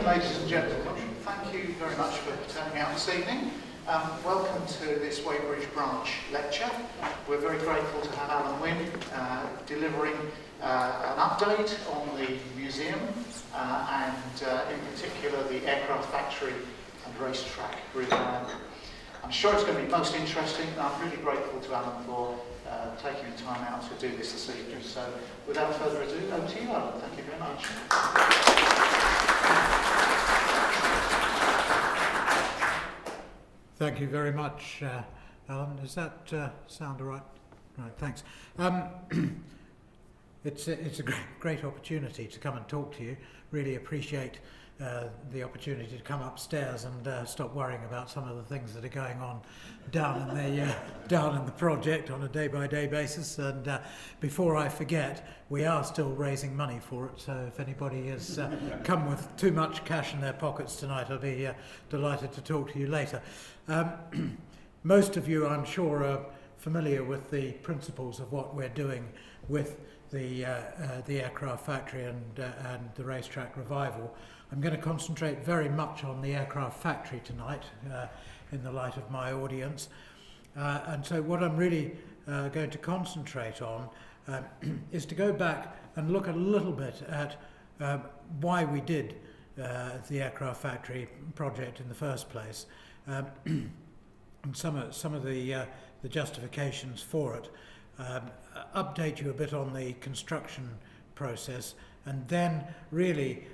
ladies and gentlemen. Thank you very much for turning out this evening. Welcome to this Weybridge branch lecture. We're very grateful to have Allan Winn delivering an update on the museum and in particular the aircraft factory and racetrack. I'm sure it's going to be most interesting. I'm really grateful to Allan for taking the time out to do this evening. So without further ado, over to you, Allan. Thank you very much. Thank you very much, Allan. Does that sound all right? Right, thanks. It's a great opportunity to come and talk to you. Really appreciate the opportunity to come upstairs and stop worrying about some of the things that are going on down in the project on a day-by-day basis. And before I forget, we are still raising money for it. So if anybody has come with too much cash in their pockets tonight, I'll be delighted to talk to you later. Most of you, I'm sure, are familiar with the principles of what we're doing with the aircraft factory and the racetrack revival. I'm going to concentrate very much on the aircraft factory tonight in the light of my audience. And so what I'm really going to concentrate on is to go back and look a little bit at why we did the aircraft factory project in the first place. And some of the justifications for it, update you a bit on the construction process, and then really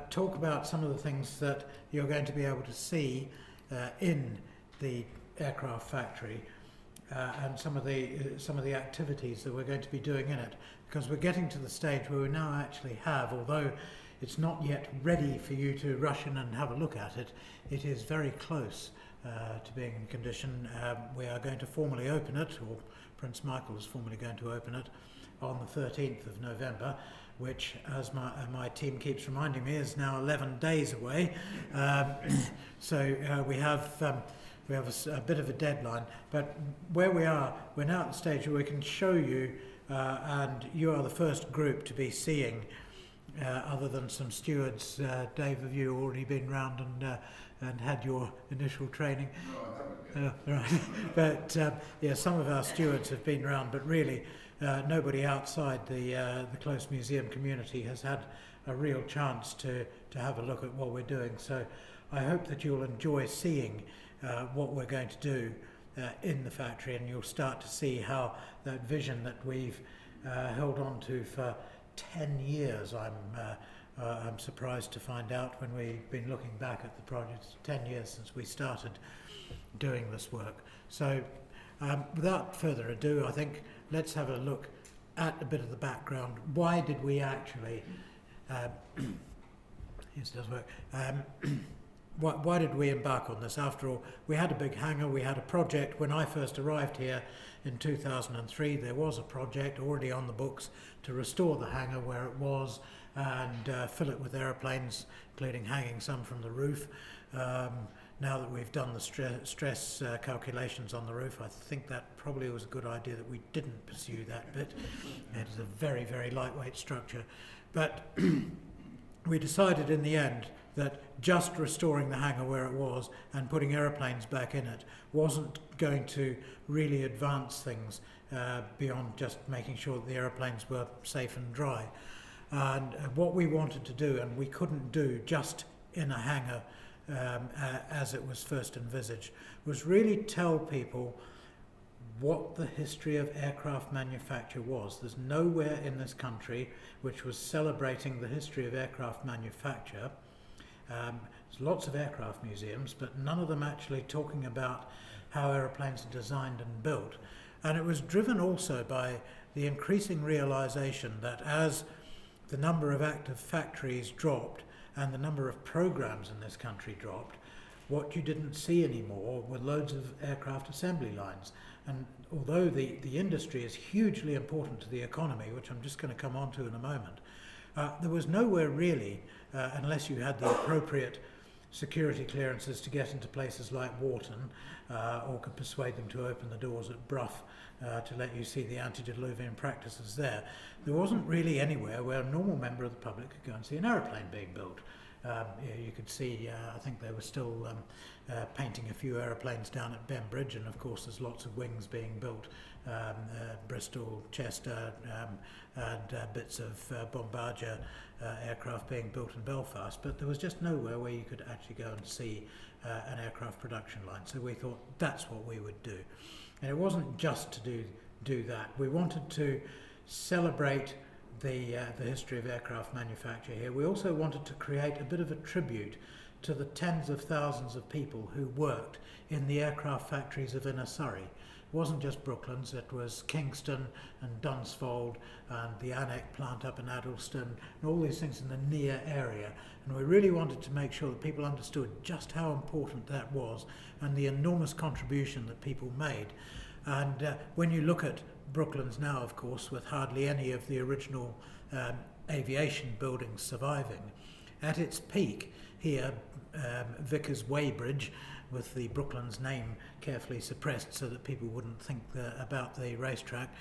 talk about some of the things that you're going to be able to see in the aircraft factory and some of the activities that we're going to be doing in it, because we're getting to the stage where we now actually have, although it's not yet ready for you to rush in and have a look at it, it is very close to being in condition. We are going to formally open it, or Prince Michael is formally going to open it, on the 13th of November, which, as my team keeps reminding me, is now 11 days away. So we have a bit of a deadline. But where we are, we're now at the stage where we can show you, and you are the first group to be seeing, other than some stewards. Dave, have you already been round and had your initial training? No, I haven't yet. Right. But yeah, some of our stewards have been round, but really nobody outside the close museum community has had a real chance to have a look at what we're doing. So I hope that you'll enjoy seeing what we're going to do in the factory, and you'll start to see how that vision that we've held on to for 10 years, I'm surprised to find out when we've been looking back at the project. It's 10 years since we started doing this work. So without further ado, I think let's have a look at a bit of the background. Why did we actually, this does work, why did we embark on this? After all, we had a big hangar, we had a project. When I first arrived here in 2003, there was a project already on the books to restore the hangar where it was and fill it with aeroplanes, including hanging some from the roof. Now that we've done the stress calculations on the roof, I think that probably was a good idea that we didn't pursue that bit. It is a very, very lightweight structure. But we decided in the end that just restoring the hangar where it was and putting aeroplanes back in it wasn't going to really advance things beyond just making sure that the aeroplanes were safe and dry. And what we wanted to do, and we couldn't do just in a hangar as it was first envisaged, was really tell people what the history of aircraft manufacture was. There's nowhere in this country which was celebrating the history of aircraft manufacture. There's lots of aircraft museums, but none of them actually talking about how aeroplanes are designed and built. And it was driven also by the increasing realization that as the number of active factories dropped and the number of programs in this country dropped, what you didn't see anymore were loads of aircraft assembly lines. And although the industry is hugely important to the economy, which I'm just going to come on to in a moment, there was nowhere really, unless you had the appropriate security clearances to get into places like Wharton, or could persuade them to open the doors at Brough to let you see the antediluvian practices there. There wasn't really anywhere where a normal member of the public could go and see an aeroplane being built. You could see, I think they were still painting a few aeroplanes down at Bembridge, and of course there's lots of wings being built, Bristol, Chester, and bits of Bombardier aircraft being built in Belfast, but there was just nowhere where you could actually go and see an aircraft production line. So we thought that's what we would do. And it wasn't just to do that. We wanted to celebrate the history of aircraft manufacture here. We also wanted to create a bit of a tribute to the tens of thousands of people who worked in the aircraft factories of inner Surrey. It wasn't just Brooklands, it was Kingston and Dunsfold and the ANEC plant up in Addleston and all these things in the near area. And we really wanted to make sure that people understood just how important that was and the enormous contribution that people made. And when you look at Brooklands now, of course, with hardly any of the original aviation buildings surviving, at its peak here, Vickers Weybridge, with the Brooklands name carefully suppressed so that people wouldn't think about the racetrack,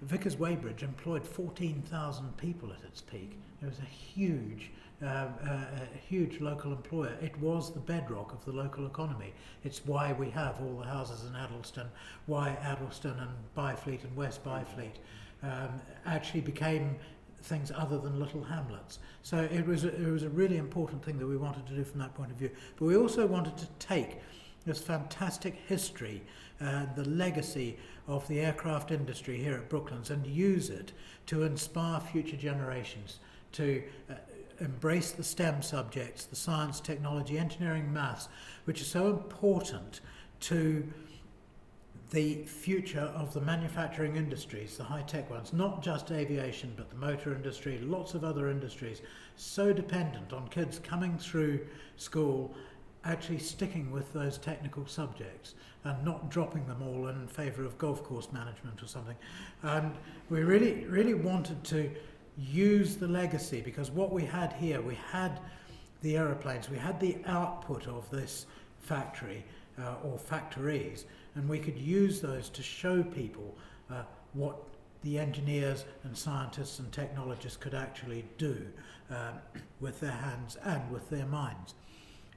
Vickers Weybridge employed 14,000 people at its peak. It was a huge local employer. It was the bedrock of the local economy. It's why we have all the houses in Addleston, why Addleston and Byfleet and West Byfleet actually became things other than little hamlets. So it was a really important thing that we wanted to do from that point of view. But we also wanted to take this fantastic history, the legacy of the aircraft industry here at Brooklands, and use it to inspire future generations to embrace the STEM subjects, the science, technology, engineering, maths, which are so important to the future of the manufacturing industries, the high-tech ones, not just aviation, but the motor industry, lots of other industries, so dependent on kids coming through school, actually sticking with those technical subjects and not dropping them all in favour of golf course management or something. And we really wanted to use the legacy, because what we had here, we had the aeroplanes, we had the output of this factory or factories, and we could use those to show people what the engineers and scientists and technologists could actually do with their hands and with their minds.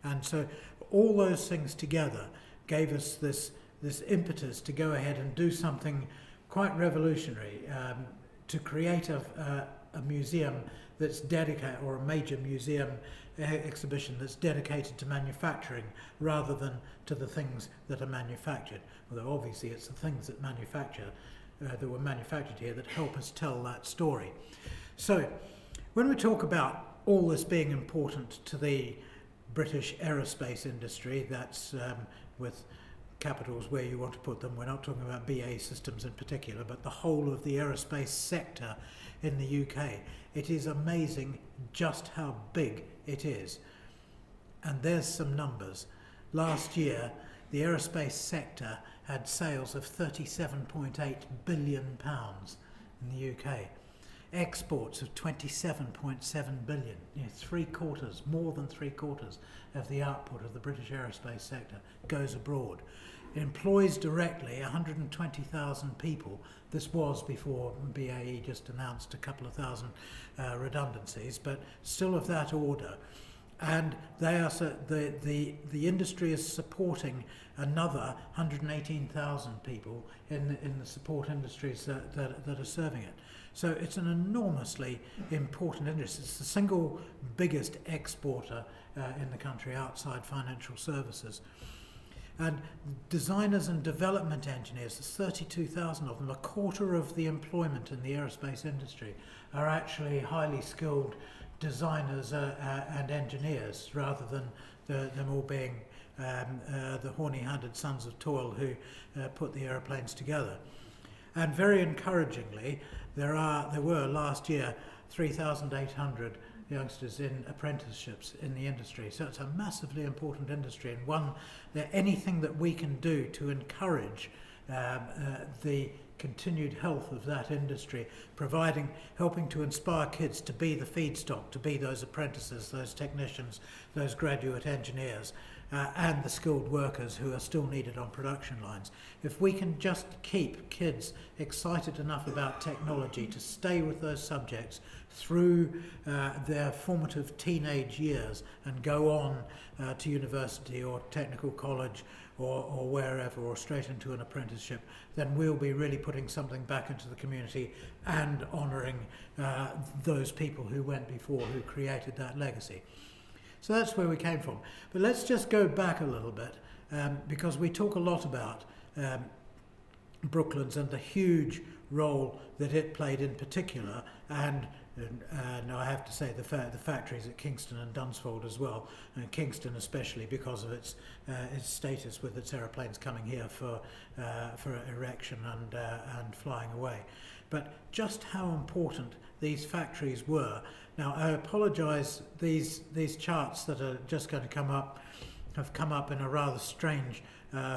And so all those things together gave us this impetus to go ahead and do something quite revolutionary, to create a museum that's dedicated, or a major museum exhibition that's dedicated to manufacturing rather than to the things that are manufactured. Although obviously it's the things that that were manufactured here that help us tell that story. So when we talk about all this being important to the British aerospace industry, that's with capitals where you want to put them. We're not talking about BAE Systems in particular, but the whole of the aerospace sector in the UK. It is amazing just how big it is. And there's some numbers. Last year, the aerospace sector had sales of £37.8 billion in the UK. Exports of 27.7 billion. More than three quarters of the output of the British aerospace sector goes abroad. It employs directly 120,000 people. This was before BAE just announced a couple of thousand redundancies, but still of that order. And they are the industry is supporting another 118,000 people in the support industries that are serving it. So it's an enormously important industry. It's the single biggest exporter in the country outside financial services. And designers and development engineers, there's 32,000 of them, a quarter of the employment in the aerospace industry are actually highly skilled designers and engineers, rather than them all being the horny-handed sons of toil who put the aeroplanes together. And very encouragingly, there were last year 3,800 youngsters in apprenticeships in the industry. So it's a massively important industry, and one that anything that we can do to encourage the continued health of that industry, helping to inspire kids to be the feedstock, to be those apprentices, those technicians, those graduate engineers, and the skilled workers who are still needed on production lines. If we can just keep kids excited enough about technology to stay with those subjects through their formative teenage years and go on to university or technical college or wherever, or straight into an apprenticeship, then we'll be really putting something back into the community and honouring those people who went before, who created that legacy. So that's where we came from. But let's just go back a little bit, because we talk a lot about Brooklands and the huge role that it played in particular, and I have to say the factories at Kingston and Dunsfold as well, and Kingston especially because of its status with its aeroplanes coming here for erection and flying away. But just how important these factories were. Now I apologise, these charts that are just going to come up have come up in a rather strange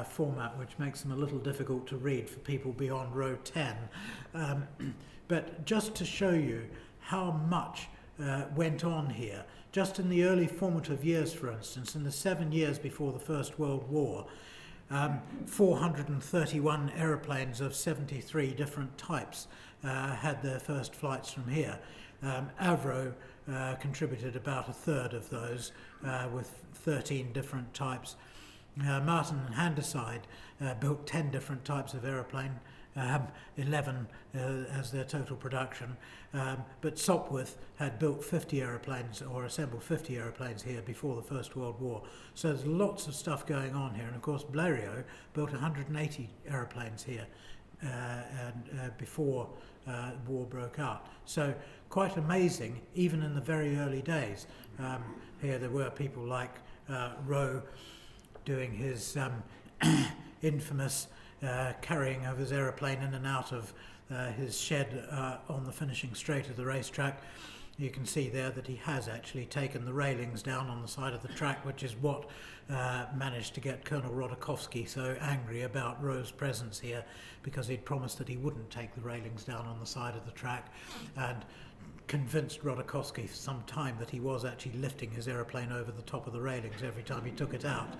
format, which makes them a little difficult to read for people beyond row 10. But just to show you how much went on here, just in the early formative years, for instance, in the 7 years before the First World War, 431 aeroplanes of 73 different types had their first flights from here. Avro contributed about a third of those with 13 different types. Martin and Handyside built 10 different types of aeroplane, 11 as their total production, but Sopwith had built 50 aeroplanes, or assembled 50 aeroplanes here before the First World War. So there's lots of stuff going on here, and of course Blériot built 180 aeroplanes here before war broke out. So quite amazing, even in the very early days. Here there were people like Roe doing his infamous carrying of his aeroplane in and out of his shed on the finishing straight of the racetrack. You can see there that he has actually taken the railings down on the side of the track, which is what managed to get Colonel Rodakowski so angry about Roe's presence here, because he'd promised that he wouldn't take the railings down on the side of the track, and convinced Rodakowski for some time that he was actually lifting his aeroplane over the top of the railings every time he took it out.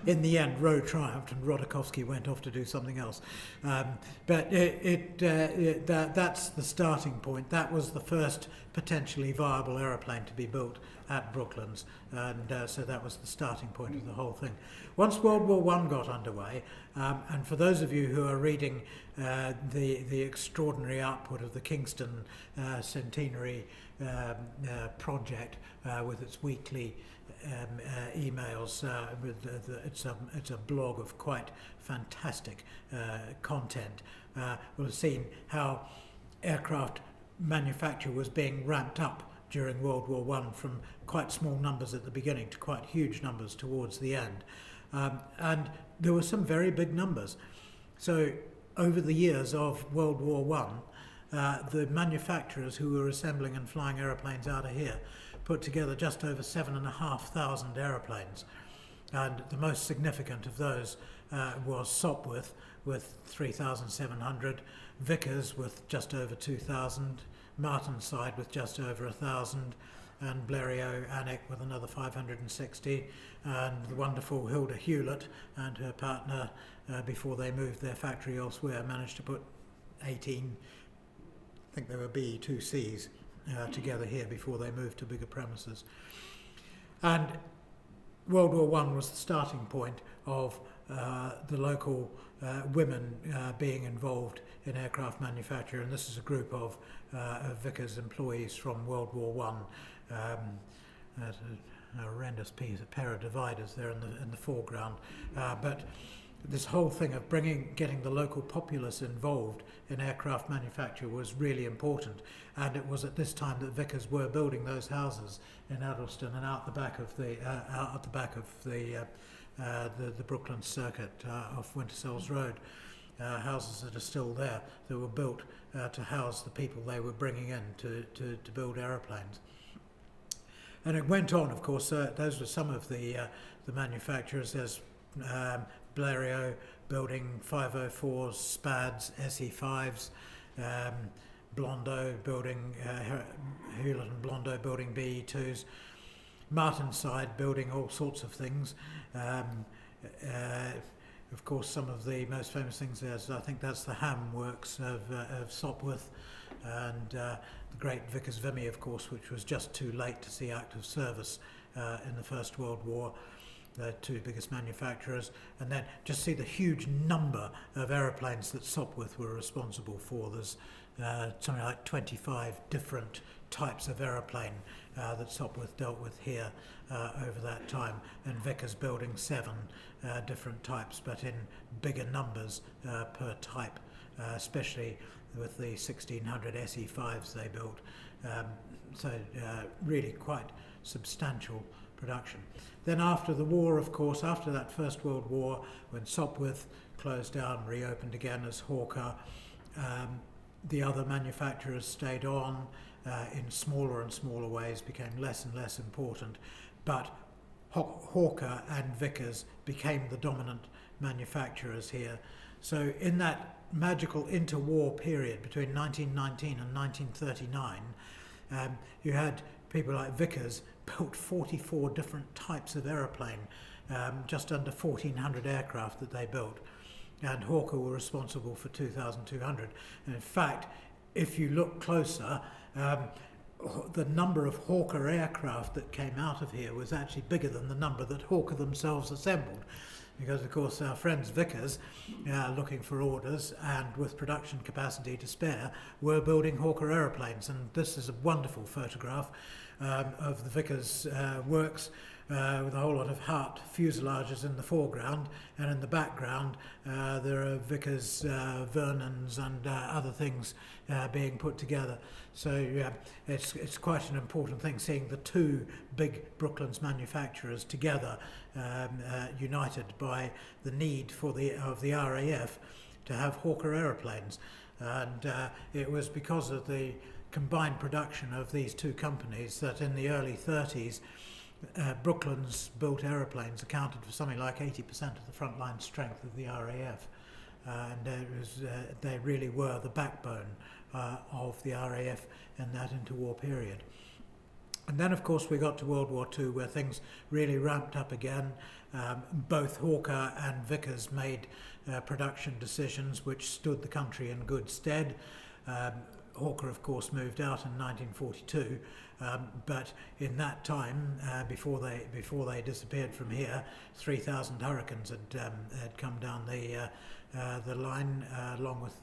In the end, Roe triumphed and Rodakowski went off to do something else. But that's the starting point. That was the first potentially viable aeroplane to be built at Brooklands, and so that was the starting point of the whole thing. Once World War I got underway, and for those of you who are reading the extraordinary output of the Kingston Centenary project with its weekly emails, it's a blog of quite fantastic content. We'll have seen how aircraft manufacture was being ramped up during World War I from quite small numbers at the beginning to quite huge numbers towards the end. And there were some very big numbers. So over the years of World War I, the manufacturers who were assembling and flying aeroplanes out of here put together just over 7,500 aeroplanes. And the most significant of those was Sopwith with 3,700, Vickers with just over 2,000, Martinsyde with just over 1,000, and Blériot Anik with another 560, and the wonderful Hilda Hewlett and her partner, before they moved their factory elsewhere, managed to put 18, I think they were BE-2Cs, together here before they moved to bigger premises. And World War I was the starting point of the local women being involved in aircraft manufacture, and this is a group of Vickers employees from World War I. A horrendous pair of dividers there in the foreground, but this whole thing of getting the local populace involved in aircraft manufacture was really important, and it was at this time that Vickers were building those houses in Addleston and out the back of the Brooklands circuit off Wintersells Road, houses that are still there that were built to house the people they were bringing in to build aeroplanes. And it went on, of course. Those were some of the manufacturers. There's Blériot building 504s, Spads, SE5s, Blondeau building, Hewlett and Blondeau building BE2s. Martin's side building all sorts of things. Of course, some of the most famous things is, I think that's the Ham Works of Sopwith, and the great Vickers Vimy, of course, which was just too late to see active service in the First World War. The two biggest manufacturers, and then just see the huge number of aeroplanes that Sopwith were responsible for. There's something like 25 different types of aeroplane that Sopwith dealt with here over that time, and Vickers building 7 different types, but in bigger numbers per type, especially with the 1600 SE5s they built. So really quite substantial production. Then after the war, of course, after that First World War, when Sopwith closed down, reopened again as Hawker, the other manufacturers stayed on in smaller and smaller ways, became less and less important, but Hawker and Vickers became the dominant manufacturers here. So in that magical interwar period between 1919 and 1939, you had people like Vickers built 44 different types of aeroplane, just under 1,400 aircraft that they built, and Hawker were responsible for 2,200. And in fact, if you look closer, the number of Hawker aircraft that came out of here was actually bigger than the number that Hawker themselves assembled, because of course our friends Vickers, looking for orders and with production capacity to spare, were building Hawker aeroplanes. And this is a wonderful photograph of the Vickers works, with a whole lot of Hart fuselages in the foreground, and in the background there are Vickers Vernons and other things being put together. So it's quite an important thing, seeing the two big Brooklands manufacturers together, united by the need for of the RAF to have Hawker aeroplanes. And it was because of the combined production of these two companies that in the early 30s, Brooklands built aeroplanes accounted for something like 80% of the frontline strength of the RAF, and they really were the backbone of the RAF in that interwar period. And then of course we got to World War II, where things really ramped up again. Both Hawker and Vickers made production decisions which stood the country in good stead. Hawker, of course, moved out in 1942, but in that time, before they disappeared from here, 3,000 Hurricanes had come down the line, along with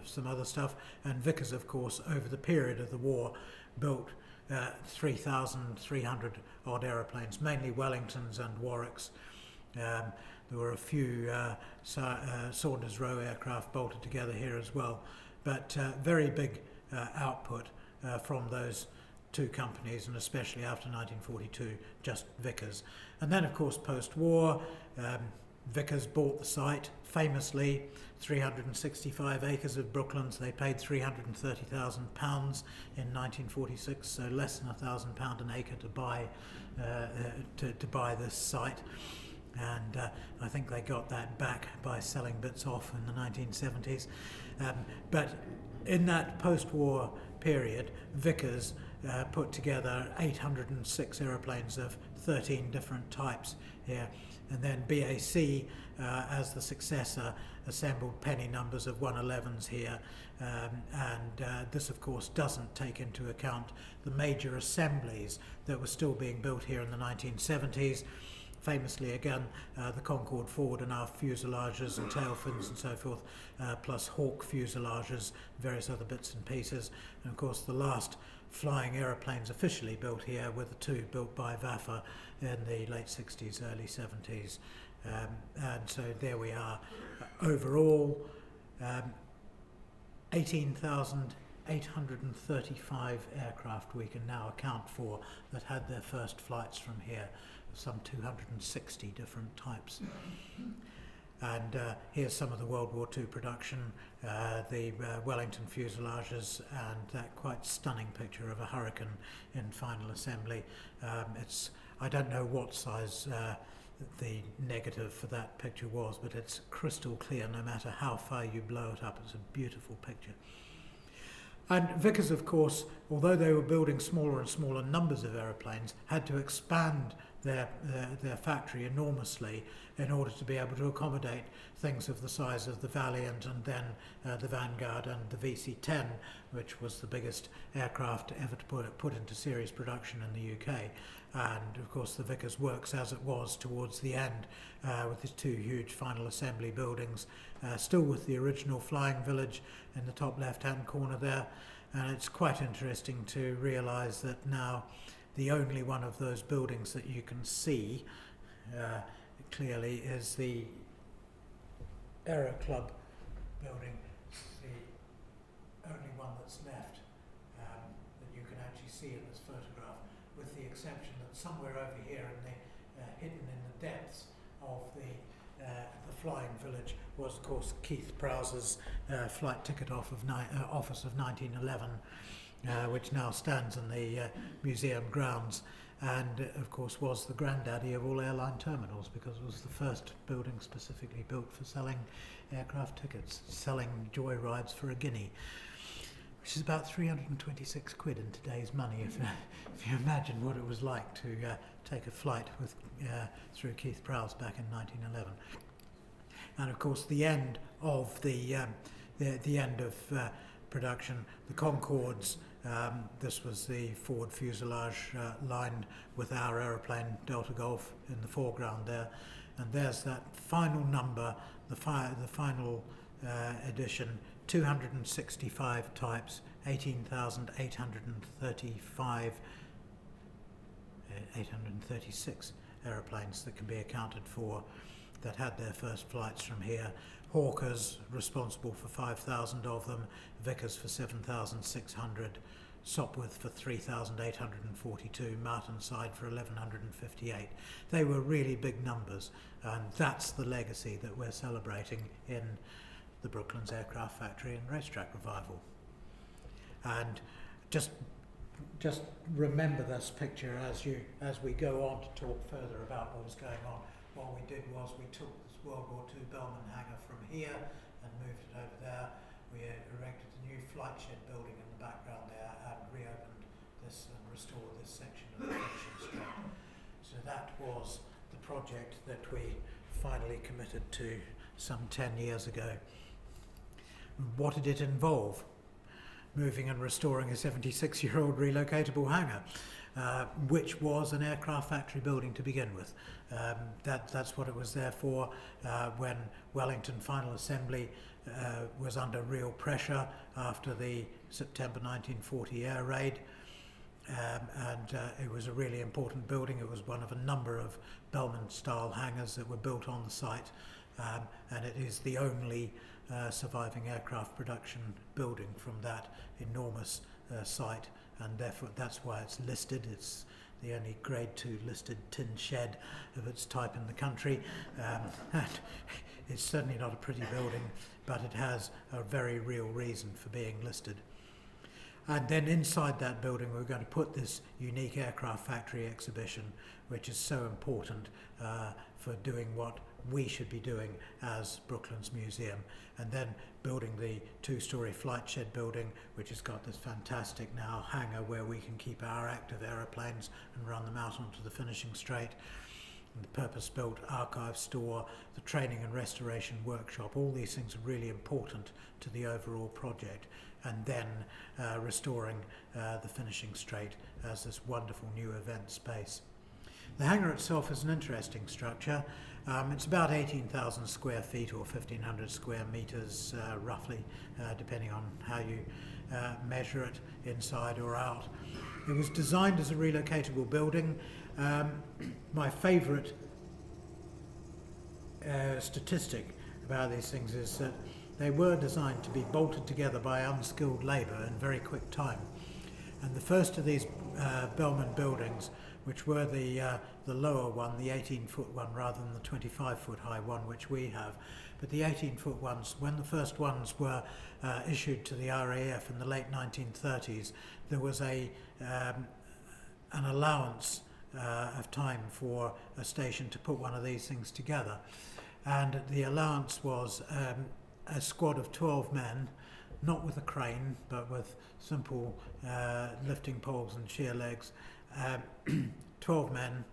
some other stuff. And Vickers, of course, over the period of the war, built 3,300 odd aeroplanes, mainly Wellingtons and Warwicks. There were a few Saunders Roe aircraft bolted together here as well, but very big output from those two companies, and especially after 1942, just Vickers. And then, of course, post-war, Vickers bought the site, famously 365 acres of Brooklands. They paid £330,000 in 1946, so less than £1,000 an acre to buy this site. And I think they got that back by selling bits off in the 1970s. But in that post-war period, Vickers put together 806 aeroplanes of 13 different types here. And then BAC, as the successor, assembled penny numbers of 111s here. And this, of course, doesn't take into account the major assemblies that were still being built here in the 1970s. Famously, again, the Concorde forward and aft fuselages and tail fins and so forth, plus Hawk fuselages, various other bits and pieces. And of course, the last flying aeroplanes officially built here were the two built by VAFA in the late 60s, early 70s. And so there we are. Overall, 18,835 aircraft we can now account for that had their first flights from here, some 260 different types. And here's some of the World War II production, the Wellington fuselages, and that quite stunning picture of a Hurricane in final assembly. I don't know what size the negative for that picture was, but it's crystal clear no matter how far you blow it up. It's a beautiful picture. And Vickers, of course, although they were building smaller and smaller numbers of aeroplanes, had to expand their factory enormously in order to be able to accommodate things of the size of the Valiant and then the Vanguard and the VC-10, which was the biggest aircraft ever to put into series production in the UK. And of course the Vickers works as it was towards the end with its two huge final assembly buildings, still with the original flying village in the top left-hand corner there. And it's quite interesting to realise that now the only one of those buildings that you can see clearly is the Aero Club building. It's the only one that's left that you can actually see in this photograph, with the exception that somewhere over here in the hidden in the depths of the flying village was, of course, Keith Prowse's flight ticket office of 1911, which now stands in the museum grounds, and of course was the granddaddy of all airline terminals, because it was the first building specifically built for selling aircraft tickets, selling joy rides for a guinea, which is about 326 quid in today's money, if you imagine what it was like to take a flight with through Keith Prowse back in 1911. And of course the end of the end of production, the Concords. This was the forward fuselage lined with our aeroplane Delta Golf in the foreground there, and there's that final number, the final edition, 265 types, 836 aeroplanes that can be accounted for that had their first flights from here. Hawkers responsible for 5,000 of them, Vickers for 7,600, Sopwith for 3,842, Martenside for 1,158. They were really big numbers, and that's the legacy that we're celebrating in the Brooklands Aircraft Factory and Racetrack revival. And just remember this picture as we go on to talk further about what was going on. What we did was we took this World War II Bellman hangar from here and moved it over there. We erected a new flight shed building in the background there and reopened this and restored this section of the finishing strip. So that was the project that we finally committed to some 10 years ago. What did it involve? Moving and restoring a 76-year-old relocatable hangar, which was an aircraft factory building to begin with. That's what it was there for when Wellington Final Assembly was under real pressure after the September 1940 air raid. It was a really important building. It was one of a number of Bellman-style hangars that were built on the site, and it is the only surviving aircraft production building from that enormous site, and therefore that's why it's listed. It's the only Grade 2 listed tin shed of its type in the country, and it's certainly not a pretty building, but it has a very real reason for being listed. And then inside that building we're going to put this unique aircraft factory exhibition, which is so important for doing what we should be doing as Brooklands Museum, and then building the two-storey flight shed building, which has got this fantastic now hangar where we can keep our active aeroplanes and run them out onto the finishing straight, and the purpose-built archive store, the training and restoration workshop. All these things are really important to the overall project, and then restoring the finishing straight as this wonderful new event space. The hangar itself is an interesting structure. It's about 18,000 square feet or 1,500 square metres roughly, depending on how you measure it, inside or out. It was designed as a relocatable building. My favourite statistic about these things is that they were designed to be bolted together by unskilled labour in very quick time. And the first of these Bellman buildings, which were the lower one, the 18-foot one, rather than the 25-foot high one, which we have. But the 18-foot ones, when the first ones were issued to the RAF in the late 1930s, there was an allowance of time for a station to put one of these things together. And the allowance was a squad of 12 men not with a crane, but with simple lifting poles and shear legs. 12 men,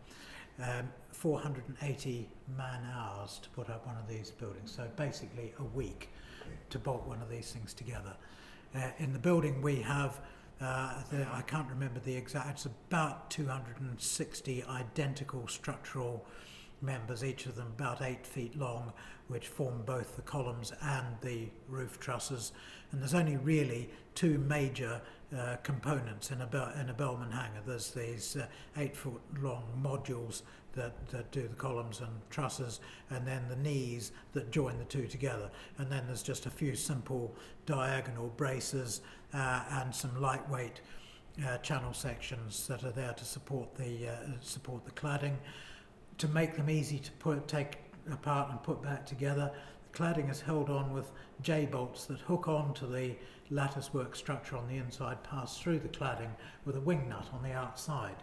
480 man-hours to put up one of these buildings. So basically a week to bolt one of these things together. In the building we have, I can't remember the exact, it's about 260 identical structural members, each of them about 8 feet long, which form both the columns and the roof trusses. And there's only really two major components in a Bellman hangar. There's these 8-foot long modules that do the columns and trusses, and then the knees that join the two together. And then there's just a few simple diagonal braces and some lightweight channel sections that are there to support the cladding. To make them easy to take apart and put back together, the cladding is held on with J-bolts that hook on to the latticework structure on the inside, pass through the cladding with a wing nut on the outside.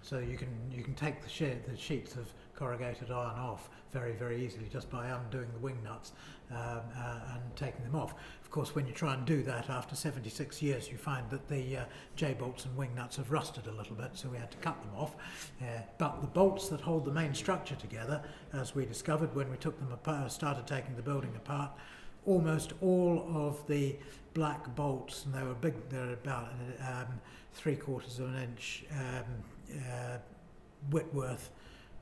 So you can take the sheets of corrugated iron off very, very easily just by undoing the wing nuts and taking them off. Of course, when you try and do that after 76 years, you find that the J-bolts and wing nuts have rusted a little bit, so we had to cut them off. But the bolts that hold the main structure together, as we discovered when we took them apart, started taking the building apart, almost all of the black bolts, and they were big, they're about 3/4 of an inch Whitworth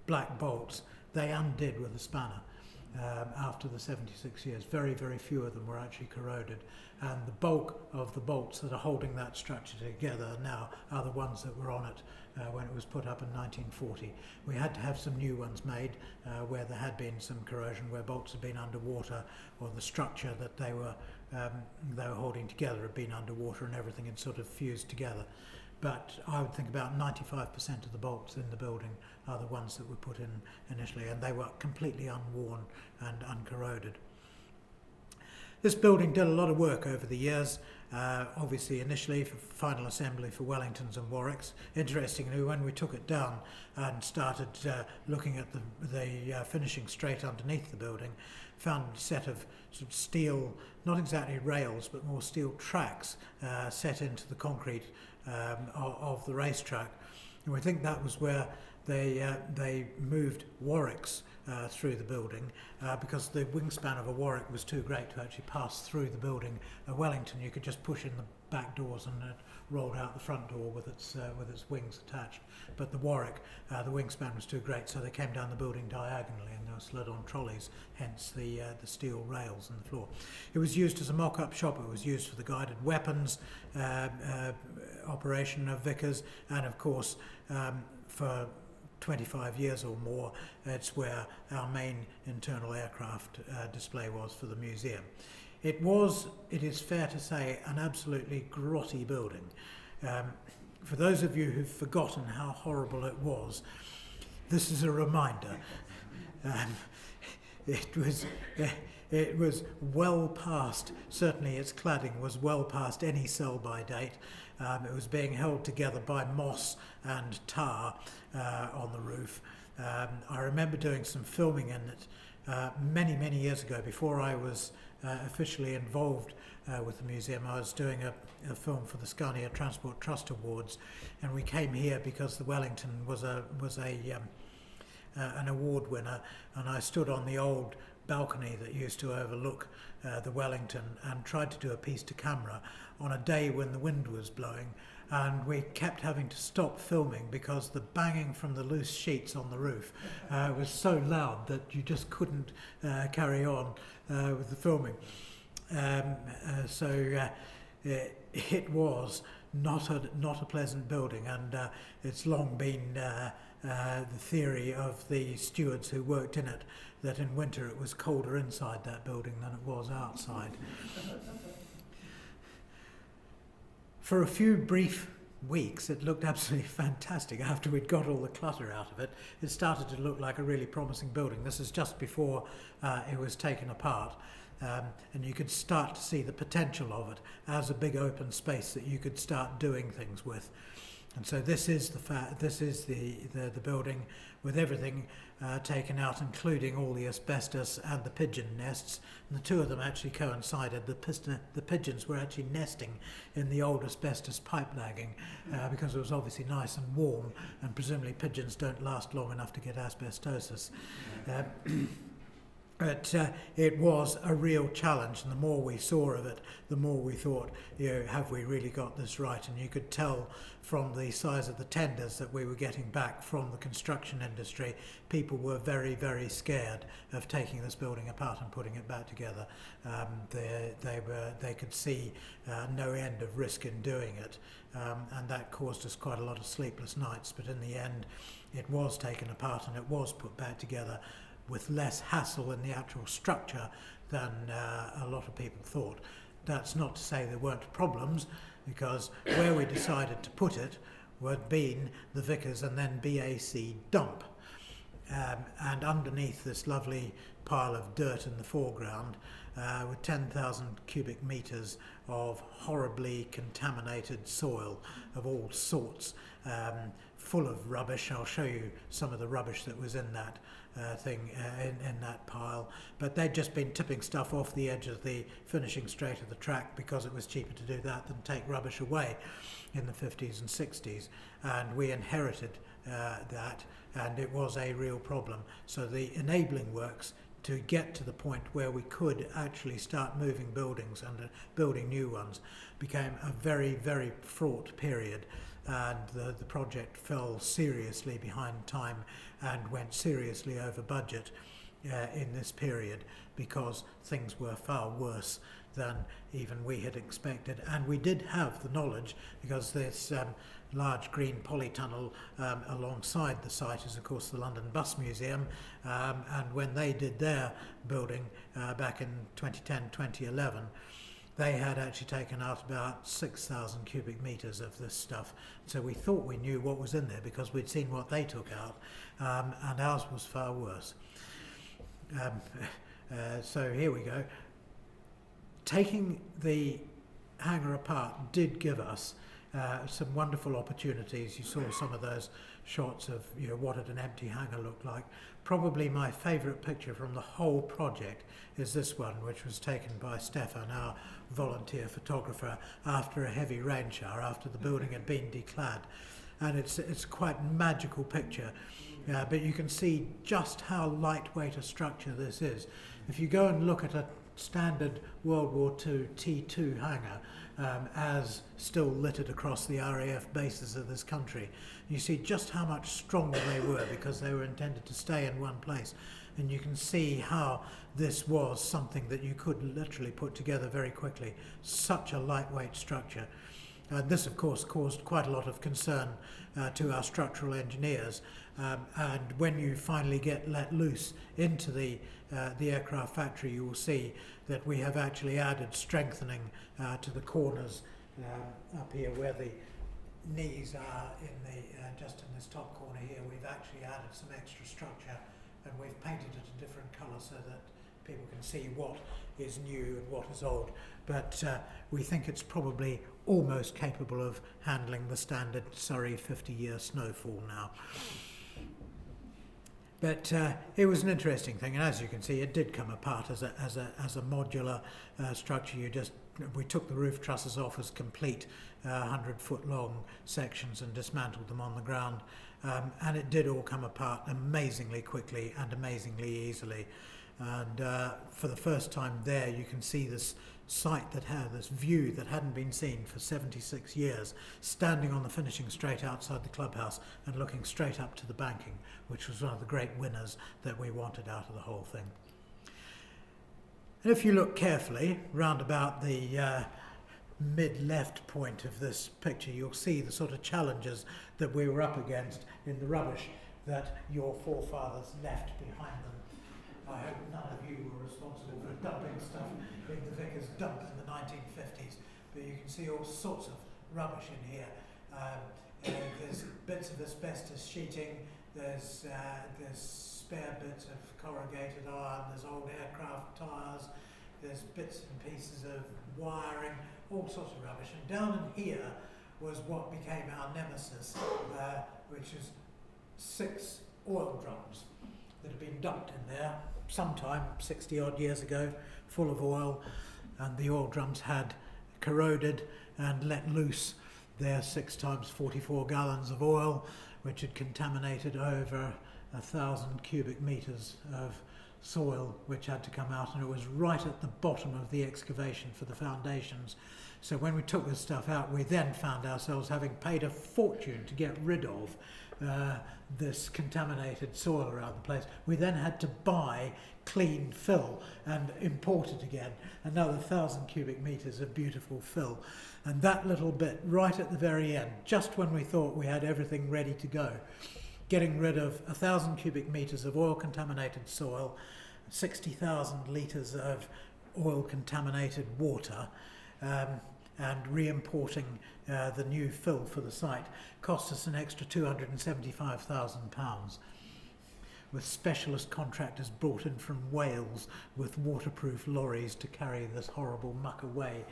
black bolts, they undid with a spanner after the 76 years. Very, very few of them were actually corroded, and the bulk of the bolts that are holding that structure together now are the ones that were on it when it was put up in 1940. We had to have some new ones made where there had been some corrosion, where bolts had been underwater, or the structure that they were holding together had been underwater and everything had sort of fused together. But I would think about 95% of the bolts in the building are the ones that were put in initially, and they were completely unworn and uncorroded. This building did a lot of work over the years, obviously initially for final assembly for Wellingtons and Warwicks. Interestingly, when we took it down and started looking at the finishing straight underneath the building, found a set of sort of steel, not exactly rails, but more steel tracks set into the concrete of the racetrack. And we think that was where they moved Warwicks through the building because the wingspan of a Warwick was too great to actually pass through the building. A Wellington you could just push in the back doors and it rolled out the front door with its wings attached. But the Warwick, the wingspan was too great, so they came down the building diagonally and they were slid on trolleys, hence the steel rails in the floor. It was used as a mock-up shop. It was used for the guided weapons operation of Vickers, and of course for 25 years or more, it's where our main internal aircraft display was for the museum. It is fair to say, an absolutely grotty building. For those of you who've forgotten how horrible it was, this is a reminder. It was well past, certainly its cladding was well past any sell-by date. It was being held together by moss and tar on the roof. I remember doing some filming in it many, many years ago, before I was officially involved with the museum. I was doing a film for the Scania Transport Trust Awards, and we came here because the Wellington was an award winner, and I stood on the old balcony that used to overlook the Wellington and tried to do a piece to camera on a day when the wind was blowing, and we kept having to stop filming because the banging from the loose sheets on the roof was so loud that you just couldn't carry on with the filming. So it was not a pleasant building, and it's long been the theory of the stewards who worked in it that in winter it was colder inside that building than it was outside. For a few brief weeks it looked absolutely fantastic. After we'd got all the clutter out of it, it started to look like a really promising building. This is just before it was taken apart, and you could start to see the potential of it as a big open space that you could start doing things with. And so this is the building with everything taken out, including all the asbestos and the pigeon nests. And the two of them actually coincided. The pigeons were actually nesting in the old asbestos pipe lagging because it was obviously nice and warm, and presumably pigeons don't last long enough to get asbestosis. But it was a real challenge, and the more we saw of it, the more we thought, have we really got this right? And you could tell from the size of the tenders that we were getting back from the construction industry, people were very, very scared of taking this building apart and putting it back together. They could see no end of risk in doing it, and that caused us quite a lot of sleepless nights. But in the end, it was taken apart and it was put back together with less hassle in the actual structure than a lot of people thought. That's not to say there weren't problems, because where we decided to put it had been the Vickers and then BAC dump. And underneath this lovely pile of dirt in the foreground with 10,000 cubic metres of horribly contaminated soil of all sorts, full of rubbish. I'll show you some of the rubbish that was in that in that pile, but they'd just been tipping stuff off the edge of the finishing straight of the track because it was cheaper to do that than take rubbish away in the 50s and 60s, and we inherited that, and it was a real problem. So the enabling works to get to the point where we could actually start moving buildings and building new ones became a very, very fraught period, and the project fell seriously behind time and went seriously over budget in this period, because things were far worse than even we had expected. And we did have the knowledge, because this large green polytunnel alongside the site is of course the London Bus Museum, and when they did their building back in 2010-2011, they had actually taken out about 6,000 cubic metres of this stuff. So we thought we knew what was in there because we'd seen what they took out, and ours was far worse. So here we go. Taking the hangar apart did give us some wonderful opportunities. You saw some of those shots of what did an empty hangar look like. Probably my favourite picture from the whole project is this one, which was taken by Stefan, our volunteer photographer, after a heavy rain shower, after the building had been declad. And it's quite a magical picture, but you can see just how lightweight a structure this is. If you go and look at a standard World War II T2 hangar, as still littered across the RAF bases of this country, you see just how much stronger they were because they were intended to stay in one place. And you can see how this was something that you could literally put together very quickly. Such a lightweight structure. This, of course, caused quite a lot of concern to our structural engineers. And when you finally get let loose into the aircraft factory, you will see that we have actually added strengthening to the corners up here where the knees are in the just in this top corner here. We've actually added some extra structure, and we've painted it a different colour so that people can see what is new and what is old. But we think it's probably almost capable of handling the standard Surrey 50-year snowfall now. But it was an interesting thing, and as you can see, it did come apart as a modular structure. We took the roof trusses off as complete 100-foot long sections and dismantled them on the ground, and it did all come apart amazingly quickly and amazingly easily. And for the first time there, you can see this site that had this view that hadn't been seen for 76 years, standing on the finishing straight outside the clubhouse and looking straight up to the banking, which was one of the great winners that we wanted out of the whole thing. And if you look carefully round about the mid-left point of this picture, you'll see the sort of challenges that we were up against in the rubbish that your forefathers left behind them. I hope none of you were responsible for dumping stuff in the Vickers dump in the 1950s, but you can see all sorts of rubbish in here. There's bits of asbestos sheeting, there's spare bits of corrugated iron, there's old aircraft tyres, there's bits and pieces of wiring, all sorts of rubbish. And down in here was what became our nemesis, which is 6 oil drums that had been dumped in there sometime 60 odd years ago, full of oil, and the oil drums had corroded and let loose their 6 times 44 gallons of oil, which had contaminated over 1,000 cubic meters of soil which had to come out, and it was right at the bottom of the excavation for the foundations. So when we took this stuff out, we then found ourselves having paid a fortune to get rid of this contaminated soil around the place. We then had to buy clean fill and import it again, another 1,000 cubic meters of beautiful fill. And that little bit right at the very end, just when we thought we had everything ready to go, getting rid of 1,000 cubic meters of oil contaminated soil, 60,000 litres of oil contaminated water, and re-importing the new fill for the site cost us an extra £275,000, with specialist contractors brought in from Wales with waterproof lorries to carry this horrible muck away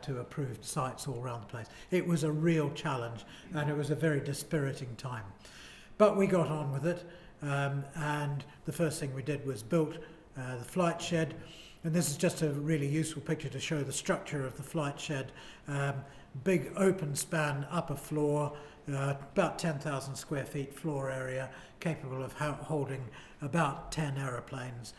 to approved sites all around the place. It was a real challenge, and it was a very dispiriting time. But we got on with it, and the first thing we did was built the flight shed. And this is just a really useful picture to show the structure of the flight shed. Big open span upper floor, about 10,000 square feet floor area, capable of holding about 10 aeroplanes.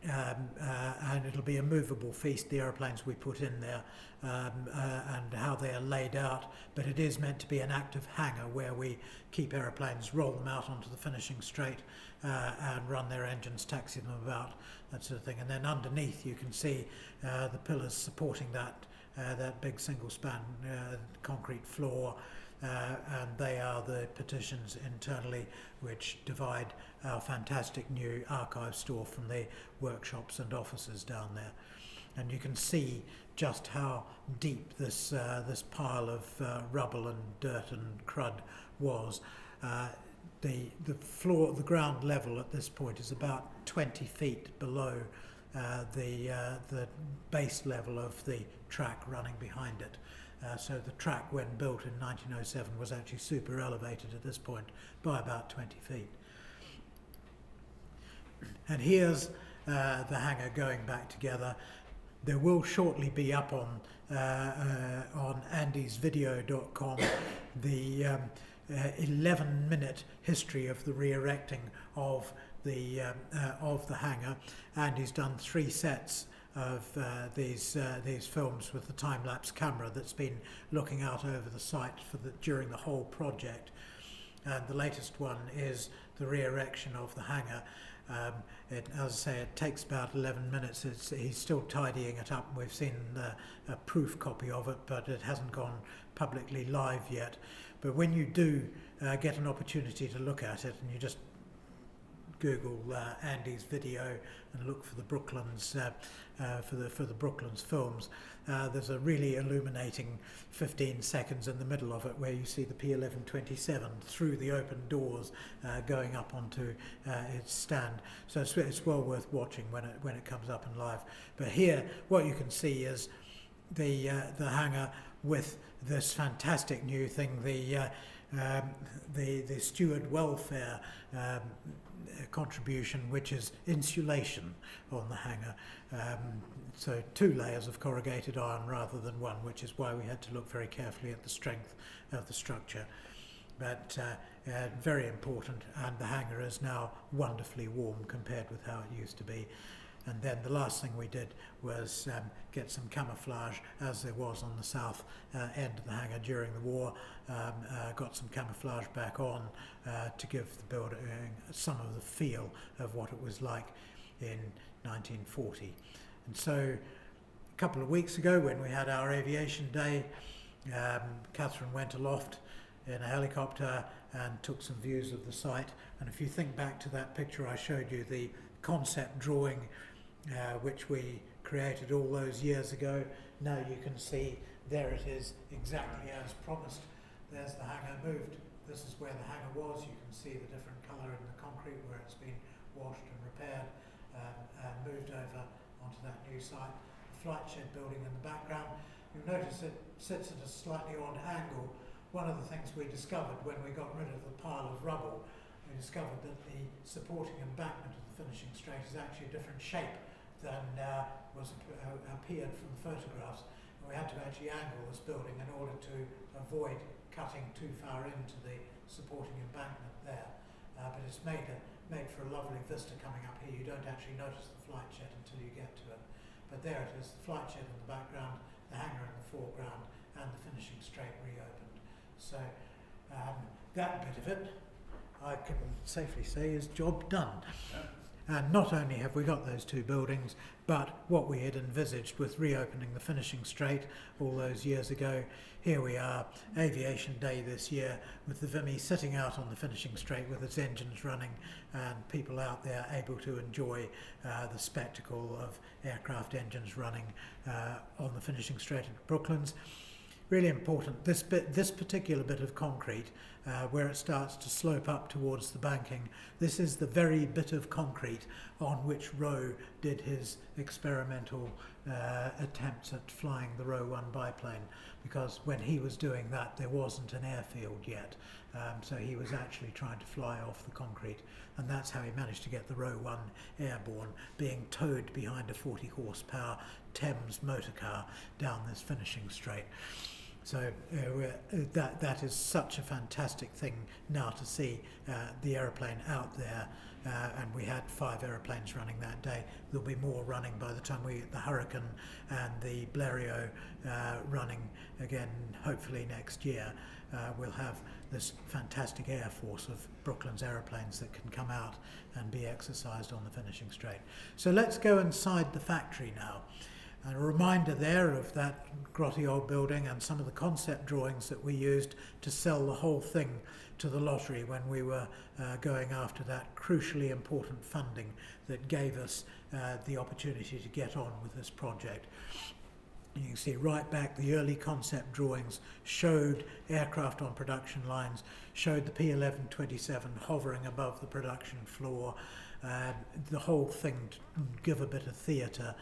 And it'll be a movable feast, the aeroplanes we put in there, and how they are laid out. But it is meant to be an active hangar where we keep aeroplanes, roll them out onto the finishing straight, and run their engines, taxi them about, that sort of thing. And then underneath you can see the pillars supporting that big single span concrete floor, and they are the partitions internally which divide our fantastic new archive store from the workshops and offices down there. And you can see just how deep this pile of rubble and dirt and crud was. The floor, the ground level at this point is about 20 feet below the base level of the track running behind it. So the track, when built in 1907, was actually super elevated at this point by about 20 feet. And here's the hangar going back together. There will shortly be up on andysvideo.com the 11-minute history of the re-erecting of the hangar. Andy's done 3 sets of these films with the time-lapse camera that's been looking out over the site during the whole project. And the latest one is the re-erection of the hangar. As I say, it takes about 11 minutes. He's still tidying it up. We've seen a proof copy of it, but it hasn't gone publicly live yet. But when you do get an opportunity to look at it, and you just Google Andy's video and look for the Brooklands for the Brooklands films, there's a really illuminating 15 seconds in the middle of it where you see the P1127 through the open doors going up onto its stand. So it's well worth watching when it comes up in live. But here, what you can see is the hangar with this fantastic new thing, the steward welfare contribution, which is insulation on the hangar. So 2 layers of corrugated iron rather than 1, which is why we had to look very carefully at the strength of the structure. But very important, and the hangar is now wonderfully warm compared with how it used to be. And then the last thing we did was get some camouflage, as there was on the south end of the hangar during the war. Got some camouflage back on to give the building some of the feel of what it was like in 1940. And so a couple of weeks ago, when we had our aviation day, Catherine went aloft in a helicopter and took some views of the site. And if you think back to that picture I showed you, the concept drawing which we created all those years ago, now you can see there it is, exactly as promised. There's the hangar moved. This is where the hangar was. You can see the different colour in the concrete where it's been washed and repaired and moved over onto that new site. The flight shed building in the background. You'll notice it sits at a slightly odd angle. One of the things we discovered when we got rid of the pile of rubble, we discovered that the supporting embankment of the finishing straight is actually a different shape than appeared from the photographs. And we had to actually angle this building in order to avoid cutting too far into the supporting embankment there. But it's made for a lovely vista coming up here. You don't actually notice the flight shed until you get to it. But there it is, the flight shed in the background, the hangar in the foreground, and the finishing straight reopened. So that bit of it, I can safely say, is job done. And not only have we got those two buildings, but what we had envisaged with reopening the finishing straight all those years ago, here we are, Aviation Day this year, with the Vimy sitting out on the finishing straight with its engines running and people out there able to enjoy the spectacle of aircraft engines running on the finishing straight at Brooklands. Really important, this particular bit of concrete where it starts to slope up towards the banking, this is the very bit of concrete on which Roe did his experimental attempts at flying the RAeS biplane, because when he was doing that there wasn't an airfield yet, so he was actually trying to fly off the concrete, and that's how he managed to get the RAeS airborne, being towed behind a 40 horsepower Thames motor car down this finishing straight. So that is such a fantastic thing now to see the aeroplane out there, and we had 5 aeroplanes running that day. There'll be more running by the time we get the Hurricane and the Blériot running again, hopefully next year. We'll have this fantastic air force of Brooklands aeroplanes that can come out and be exercised on the finishing straight. So let's go inside the factory now. And a reminder there of that grotty old building and some of the concept drawings that we used to sell the whole thing to the lottery when we were going after that crucially important funding that gave us the opportunity to get on with this project. You can see right back the early concept drawings showed aircraft on production lines, showed the P1127 hovering above the production floor, the whole thing to give a bit of theatre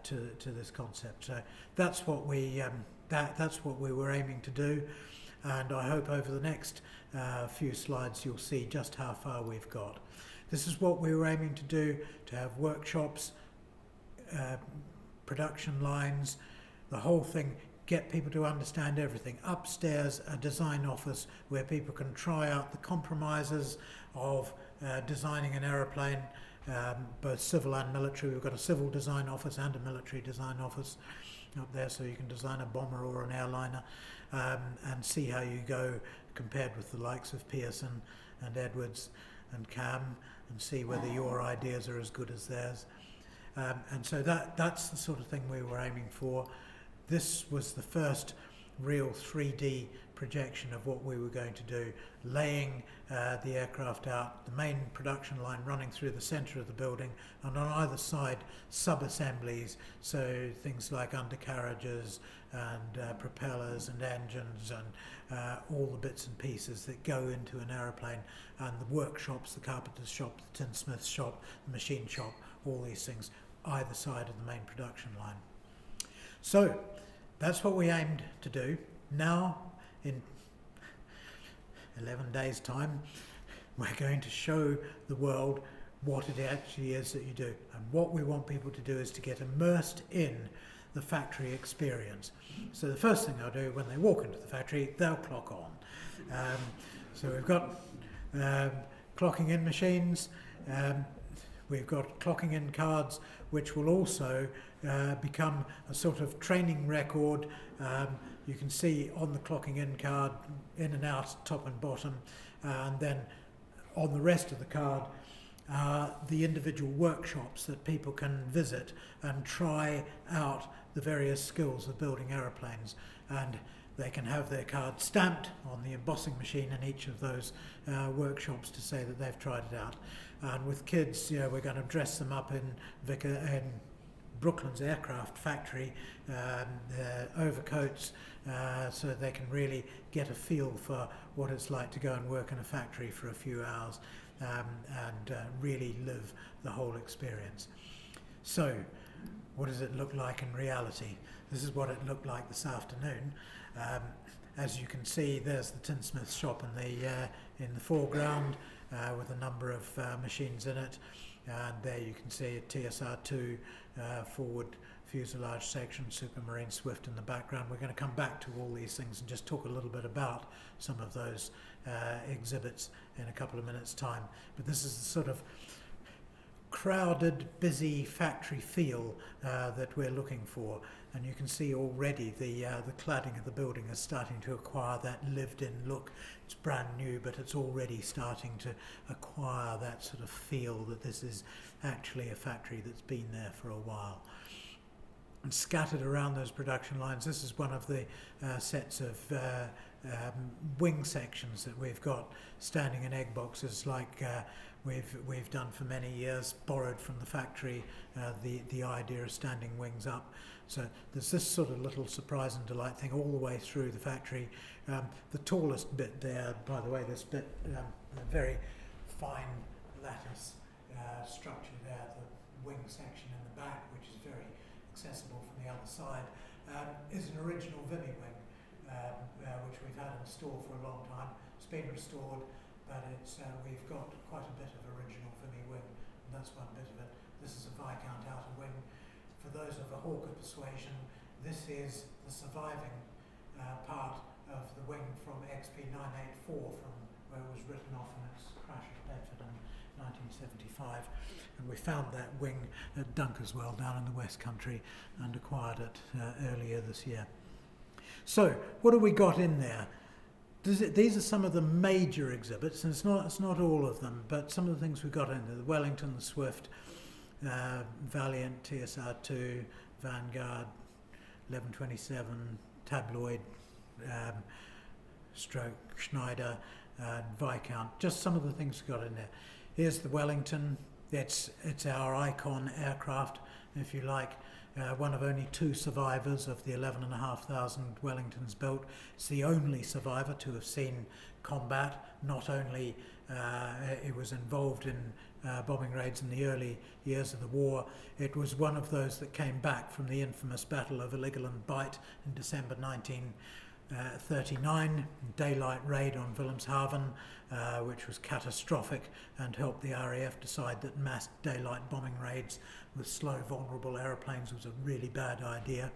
to this concept. So that's what we were aiming to do, and I hope over the next few slides you'll see just how far we've got. This is what we were aiming to do, to have workshops, production lines, the whole thing, get people to understand everything. Upstairs, a design office where people can try out the compromises of designing an aeroplane, both civil and military. We've got a civil design office and a military design office up there, so you can design a bomber or an airliner and see how you go compared with the likes of Pearson and Edwards and Cam, and see whether your ideas are as good as theirs. And so that's the sort of thing we were aiming for. This was the first real 3D projection of what we were going to do, laying the aircraft out, the main production line running through the centre of the building, and on either side sub-assemblies, so things like undercarriages and propellers and engines and all the bits and pieces that go into an aeroplane, and the workshops, the carpenter's shop, the tinsmith's shop, the machine shop, all these things either side of the main production line. So that's what we aimed to do. Now, in 11 days' time, we're going to show the world what it actually is that you do. And what we want people to do is to get immersed in the factory experience. So the first thing they'll do when they walk into the factory, they'll clock on. So we've got clocking in machines, we've got clocking in cards, which will also become a sort of training record. You can see on the clocking in card, in and out, top and bottom, and then on the rest of the card, the individual workshops that people can visit and try out the various skills of building aeroplanes. And they can have their card stamped on the embossing machine in each of those workshops to say that they've tried it out. And with kids, you know, we're going to dress them up in Brooklands aircraft factory, overcoats, so that they can really get a feel for what it's like to go and work in a factory for a few hours and really live the whole experience. So what does it look like in reality? This is what it looked like this afternoon. As you can see, there's the tinsmith shop in the foreground with a number of machines in it. And there you can see a TSR2 forward fuselage section, Supermarine Swift in the background. We're going to come back to all these things and just talk a little bit about some of those exhibits in a couple of minutes' time. But this is the sort of crowded, busy factory feel that we're looking for. And you can see already the cladding of the building is starting to acquire that lived-in look. It's brand new, but it's already starting to acquire that sort of feel that this is actually a factory that's been there for a while. And scattered around those production lines, this is one of the sets of wing sections that we've got standing in egg boxes like we've done for many years, borrowed from the factory, the idea of standing wings up. So there's this sort of little surprise and delight thing all the way through the factory. The tallest bit there, by the way, this bit, a very fine lattice structure there, the wing section in the back, which is very accessible from the other side, is an original Vimy wing, which we've had in store for a long time. It's been restored, but we've got quite a bit of original Vimy wing, and that's one bit of it. This is a Viscount outer wing. For those of a Hawker persuasion, this is the surviving part of the wing from XP984, from where it was written off in its crash at Bedford in 1975. And we found that wing at Dunkerswell down in the West Country and acquired it earlier this year. So, what have we got in there? These are some of the major exhibits, and it's not all of them, but some of the things we got in there: the Wellington, the Swift, Valiant, TSR2, Vanguard, 1127, Tabloid, Stroke, Schneider, Viscount. Just some of the things we got in there. Here's the Wellington. It's our icon aircraft, if you like. One of only 2 survivors of the 11,500 Wellingtons built. It's the only survivor to have seen combat. Not only it was involved in bombing raids in the early years of the war, it was one of those that came back from the infamous Battle of Iligaland Bight in December 1939, daylight raid on Wilhelmshaven, which was catastrophic and helped the RAF decide that mass daylight bombing raids with slow, vulnerable aeroplanes was a really bad idea.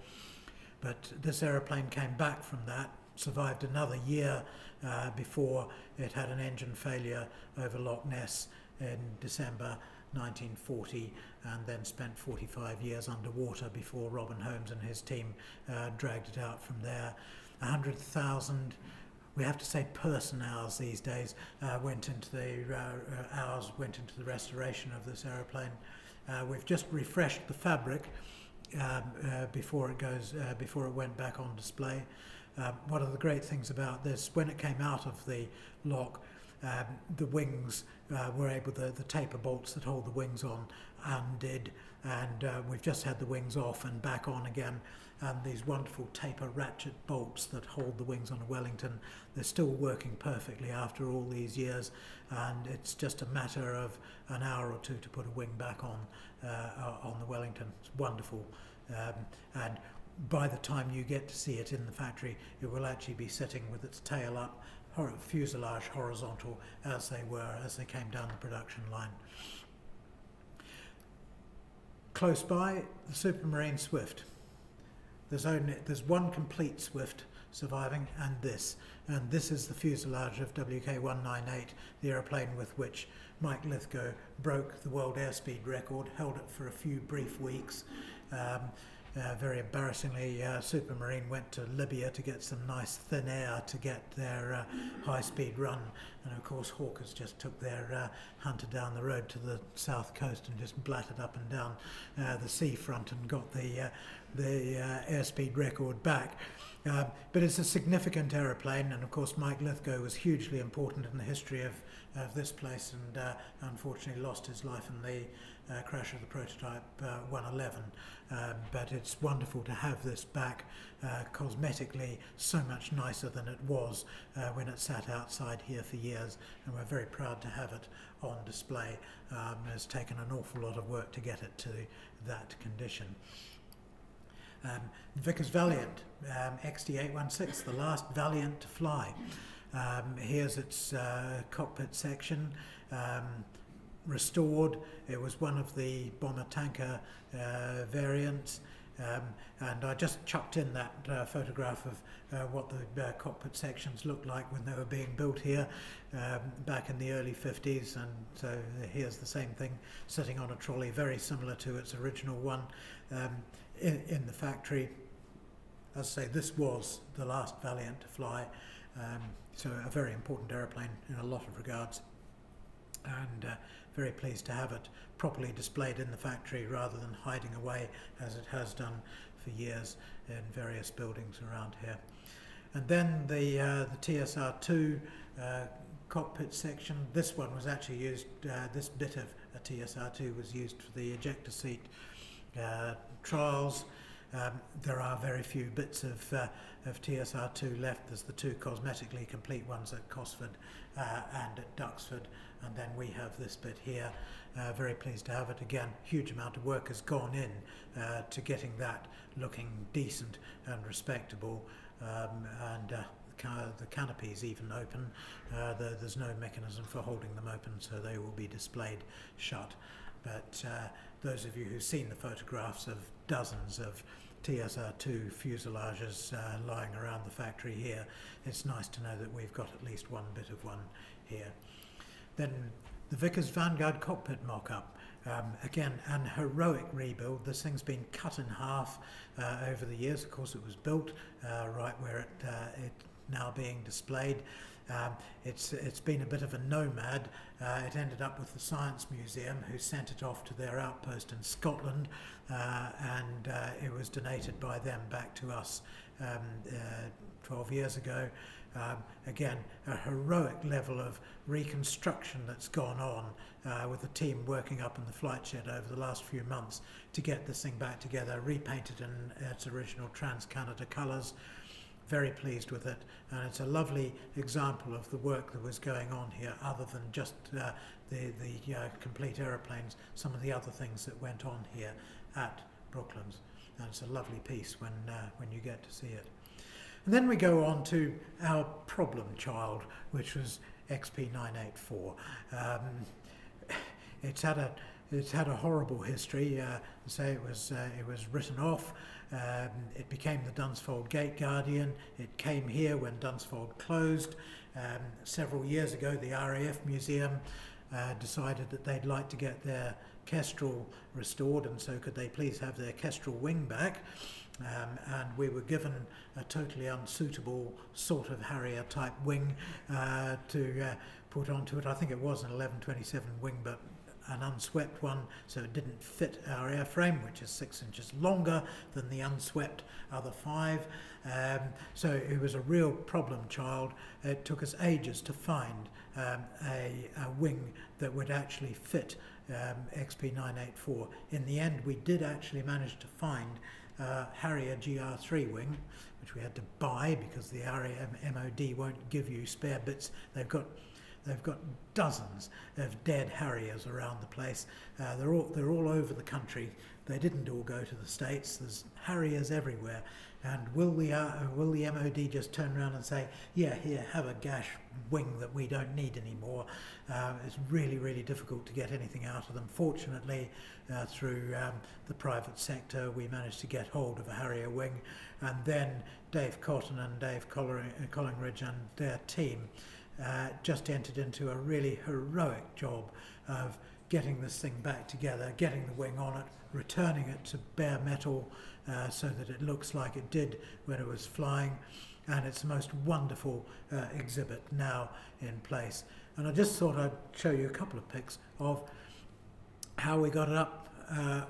But this aeroplane came back from that, survived another year before it had an engine failure over Loch Ness in December 1940, and then spent 45 years underwater before Robin Holmes and his team dragged it out from there. 100,000, we have to say person hours these days, went into the restoration of this aeroplane. We've just refreshed the fabric before it went back on display. One of the great things about this, when it came out of the lock, the wings were able, the taper bolts that hold the wings on undid, and we've just had the wings off and back on again, and these wonderful taper ratchet bolts that hold the wings on a Wellington, they're still working perfectly after all these years, and it's just a matter of an hour or 2 to put a wing back on the Wellington. It's wonderful, and by the time you get to see it in the factory, it will actually be sitting with its tail up, fuselage horizontal, as they came down the production line. Close by, the Supermarine Swift. There's one complete Swift surviving, and this is the fuselage of WK198, the aeroplane with which Mike Lithgow broke the world airspeed record, held it for a few brief weeks. Very embarrassingly, Supermarine went to Libya to get some nice thin air to get their high-speed run, and of course Hawkers just took their Hunter down the road to the south coast and just blattered up and down the seafront and got the the airspeed record back. But it's a significant aeroplane, and of course Mike Lithgow was hugely important in the history of this place, and unfortunately lost his life in the crash of the prototype 111. But it's wonderful to have this back, cosmetically so much nicer than it was when it sat outside here for years, and we're very proud to have it on display. It's taken an awful lot of work to get it to that condition. Vickers Valiant, XT816, the last Valiant to fly. Here's its cockpit section, restored. It was one of the bomber tanker variants, and I just chucked in that photograph of what the cockpit sections looked like when they were being built here back in the early 50s, and so here's the same thing sitting on a trolley, very similar to its original one in the factory. As I say, this was the last Valiant to fly, so a very important aeroplane in a lot of regards, and very pleased to have it properly displayed in the factory rather than hiding away as it has done for years in various buildings around here. And then the TSR2 cockpit section. This one was actually used, this bit of a TSR2 was used for the ejector seat trials. There are very few bits of TSR2 left. There's the two cosmetically complete ones at Cosford and at Duxford, and then we have this bit here. Very pleased to have it. Again, huge amount of work has gone in to getting that looking decent and respectable, and the canopy's even open. There's no mechanism for holding them open, so they will be displayed shut. But those of you who've seen the photographs of dozens of TSR2 fuselages lying around the factory here, it's nice to know that we've got at least one bit of one here. Then the Vickers Vanguard cockpit mock-up. Again, an heroic rebuild. This thing's been cut in half over the years. Of course, it was built right where it now being displayed. It's been a bit of a nomad. It ended up with the Science Museum, who sent it off to their outpost in Scotland, and it was donated by them back to us 12 years ago. Again, a heroic level of reconstruction that's gone on with the team working up in the flight shed over the last few months to get this thing back together, repainted in its original Trans-Canada colours. Very pleased with it, and it's a lovely example of the work that was going on here, other than just the complete aeroplanes, some of the other things that went on here at Brooklands, and it's a lovely piece when you get to see it. And then we go on to our problem child, which was XP984. It's had a horrible history. Say it was written off. It became the Dunsfold Gate Guardian. It came here when Dunsfold closed. Several years ago, the RAF Museum decided that they'd like to get their Kestrel restored, and so could they please have their Kestrel wing back. And we were given a totally unsuitable sort of Harrier type wing to put onto it. I think it was an 1127 wing, but an unswept one, so it didn't fit our airframe, which is 6 inches longer than the unswept other 5. So it was a real problem child. It took us ages to find a wing that would actually fit XP984. In the end, we did actually manage to find Harrier GR3 wing, which we had to buy because the RAF MOD won't give you spare bits. They've got dozens of dead Harriers around the place. They're all over the country. They didn't all go to the States. There's Harriers everywhere. And will the MOD just turn around and say, yeah, here, have a Gash wing that we don't need anymore? It's really, really difficult to get anything out of them. Fortunately, through the private sector, we managed to get hold of a Harrier wing. And then Dave Cotton and Dave Collingridge and their team just entered into a really heroic job of getting this thing back together, getting the wing on it, returning it to bare metal so that it looks like it did when it was flying, and it's the most wonderful exhibit now in place. And I just thought I'd show you a couple of pics of how we got it up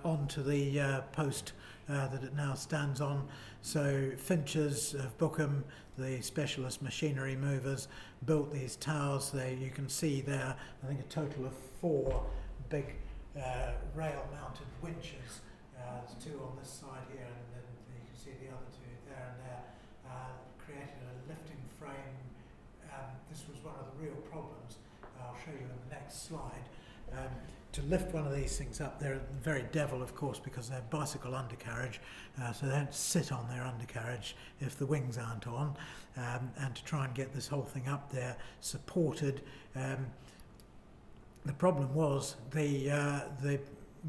onto the post that it now stands on. So Finch's of Bookham, the specialist machinery movers, built these towers. You can see there, I think a total of 4 big rail-mounted winches. There's 2 on this side here, and then you can see the other 2 there and there. Created a lifting frame. This was one of the real problems. I'll show you in the next slide. To lift one of these things up, they're the very devil, of course, because they're bicycle undercarriage, so they don't sit on their undercarriage if the wings aren't on, and to try and get this whole thing up there supported. The problem was the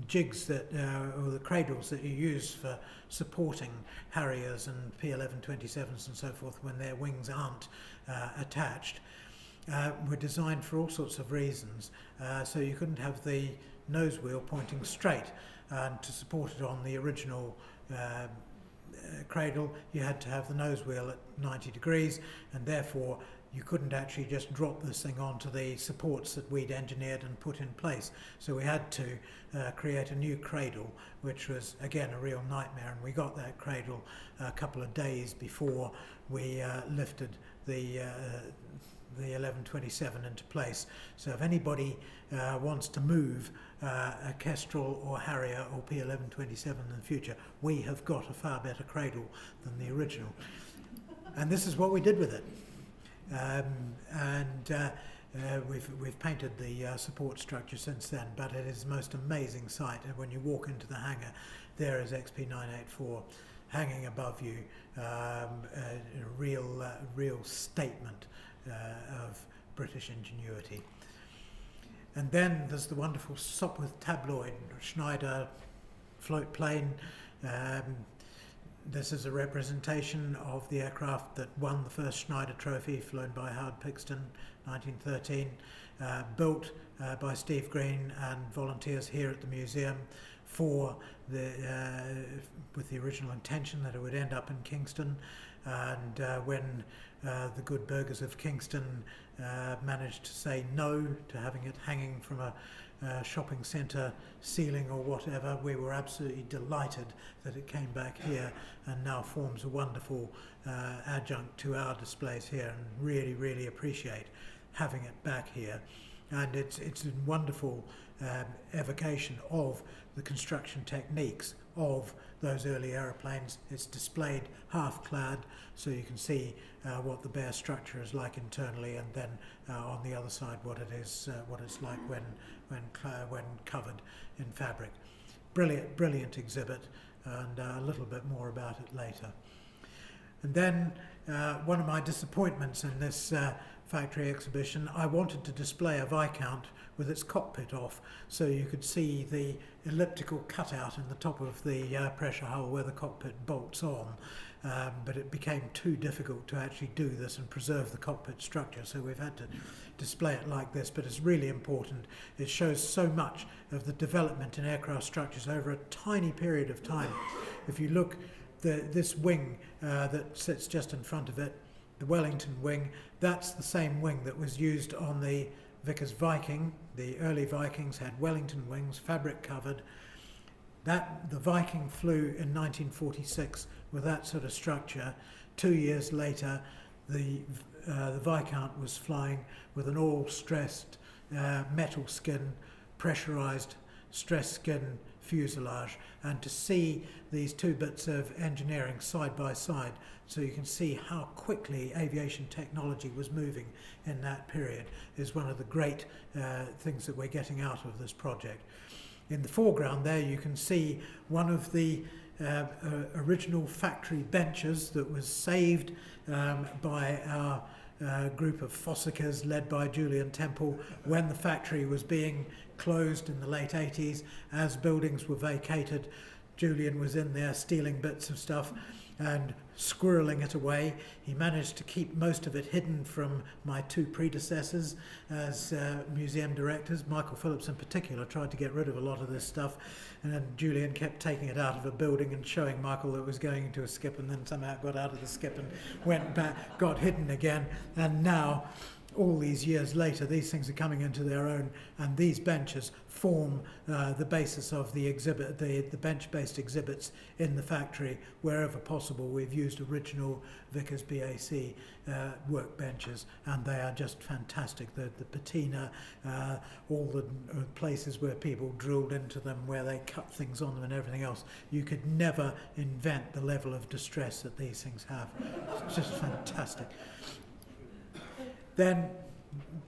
jigs that, or the cradles that you use for supporting Harriers and P1127s and so forth when their wings aren't attached, were designed for all sorts of reasons. So you couldn't have the nose wheel pointing straight, and to support it on the original cradle you had to have the nose wheel at 90 degrees, and therefore you couldn't actually just drop this thing onto the supports that we'd engineered and put in place. So we had to create a new cradle, which was again a real nightmare, and we got that cradle a couple of days before we lifted the 1127 into place. So if anybody wants to move a Kestrel or Harrier or P1127 in the future, we have got a far better cradle than the original. And this is what we did with it. We've painted the support structure since then, but it is the most amazing sight. And when you walk into the hangar, there is XP984 hanging above you, a real statement of British ingenuity. And then there's the wonderful Sopwith tabloid Schneider float plane. This is a representation of the aircraft that won the first Schneider trophy, flown by Howard Pixton, 1913, built by Steve Green and volunteers here at the museum for with the original intention that it would end up in Kingston. And when the good burghers of Kingston managed to say no to having it hanging from a shopping centre ceiling or whatever, we were absolutely delighted that it came back here and now forms a wonderful adjunct to our displays here, and really appreciate having it back here. And it's a wonderful evocation of the construction techniques of those early aeroplanes. It's displayed half clad, so you can see what the bare structure is like internally, and then on the other side what it's like when covered in fabric. Brilliant exhibit, and a little bit more about it later. And then one of my disappointments in this factory exhibition, I wanted to display a Viscount with its cockpit off, so you could see the elliptical cutout in the top of the pressure hull where the cockpit bolts on, but it became too difficult to actually do this and preserve the cockpit structure, so we've had to display it like this. But it's really important. It shows so much of the development in aircraft structures over a tiny period of time. If you look, this wing that sits just in front of it, the Wellington wing, that's the same wing that was used on the Vickers Viking. The early Vikings had Wellington wings, fabric covered. The Viking flew in 1946 with that sort of structure. 2 years later, the Viscount was flying with an all-stressed metal skin, pressurized stress skin fuselage, and to see these 2 bits of engineering side by side, so you can see how quickly aviation technology was moving in that period, is one of the great things that we're getting out of this project. In the foreground there you can see one of the original factory benches that was saved by our group of fossickers led by Julian Temple when the factory was being closed in the late 80s. As buildings were vacated, Julian was in there stealing bits of stuff and squirreling it away. He managed to keep most of it hidden from my 2 predecessors as museum directors. Michael Phillips in particular tried to get rid of a lot of this stuff, and then Julian kept taking it out of a building and showing Michael that it was going into a skip, and then somehow got out of the skip and went back, got hidden again. And now all these years later, these things are coming into their own, and these benches form the basis of the exhibit, the bench-based exhibits in the factory. Wherever possible, we've used original Vickers BAC workbenches, and they are just fantastic. The patina, all the places where people drilled into them, where they cut things on them and everything else. You could never invent the level of distress that these things have. It's just fantastic. Then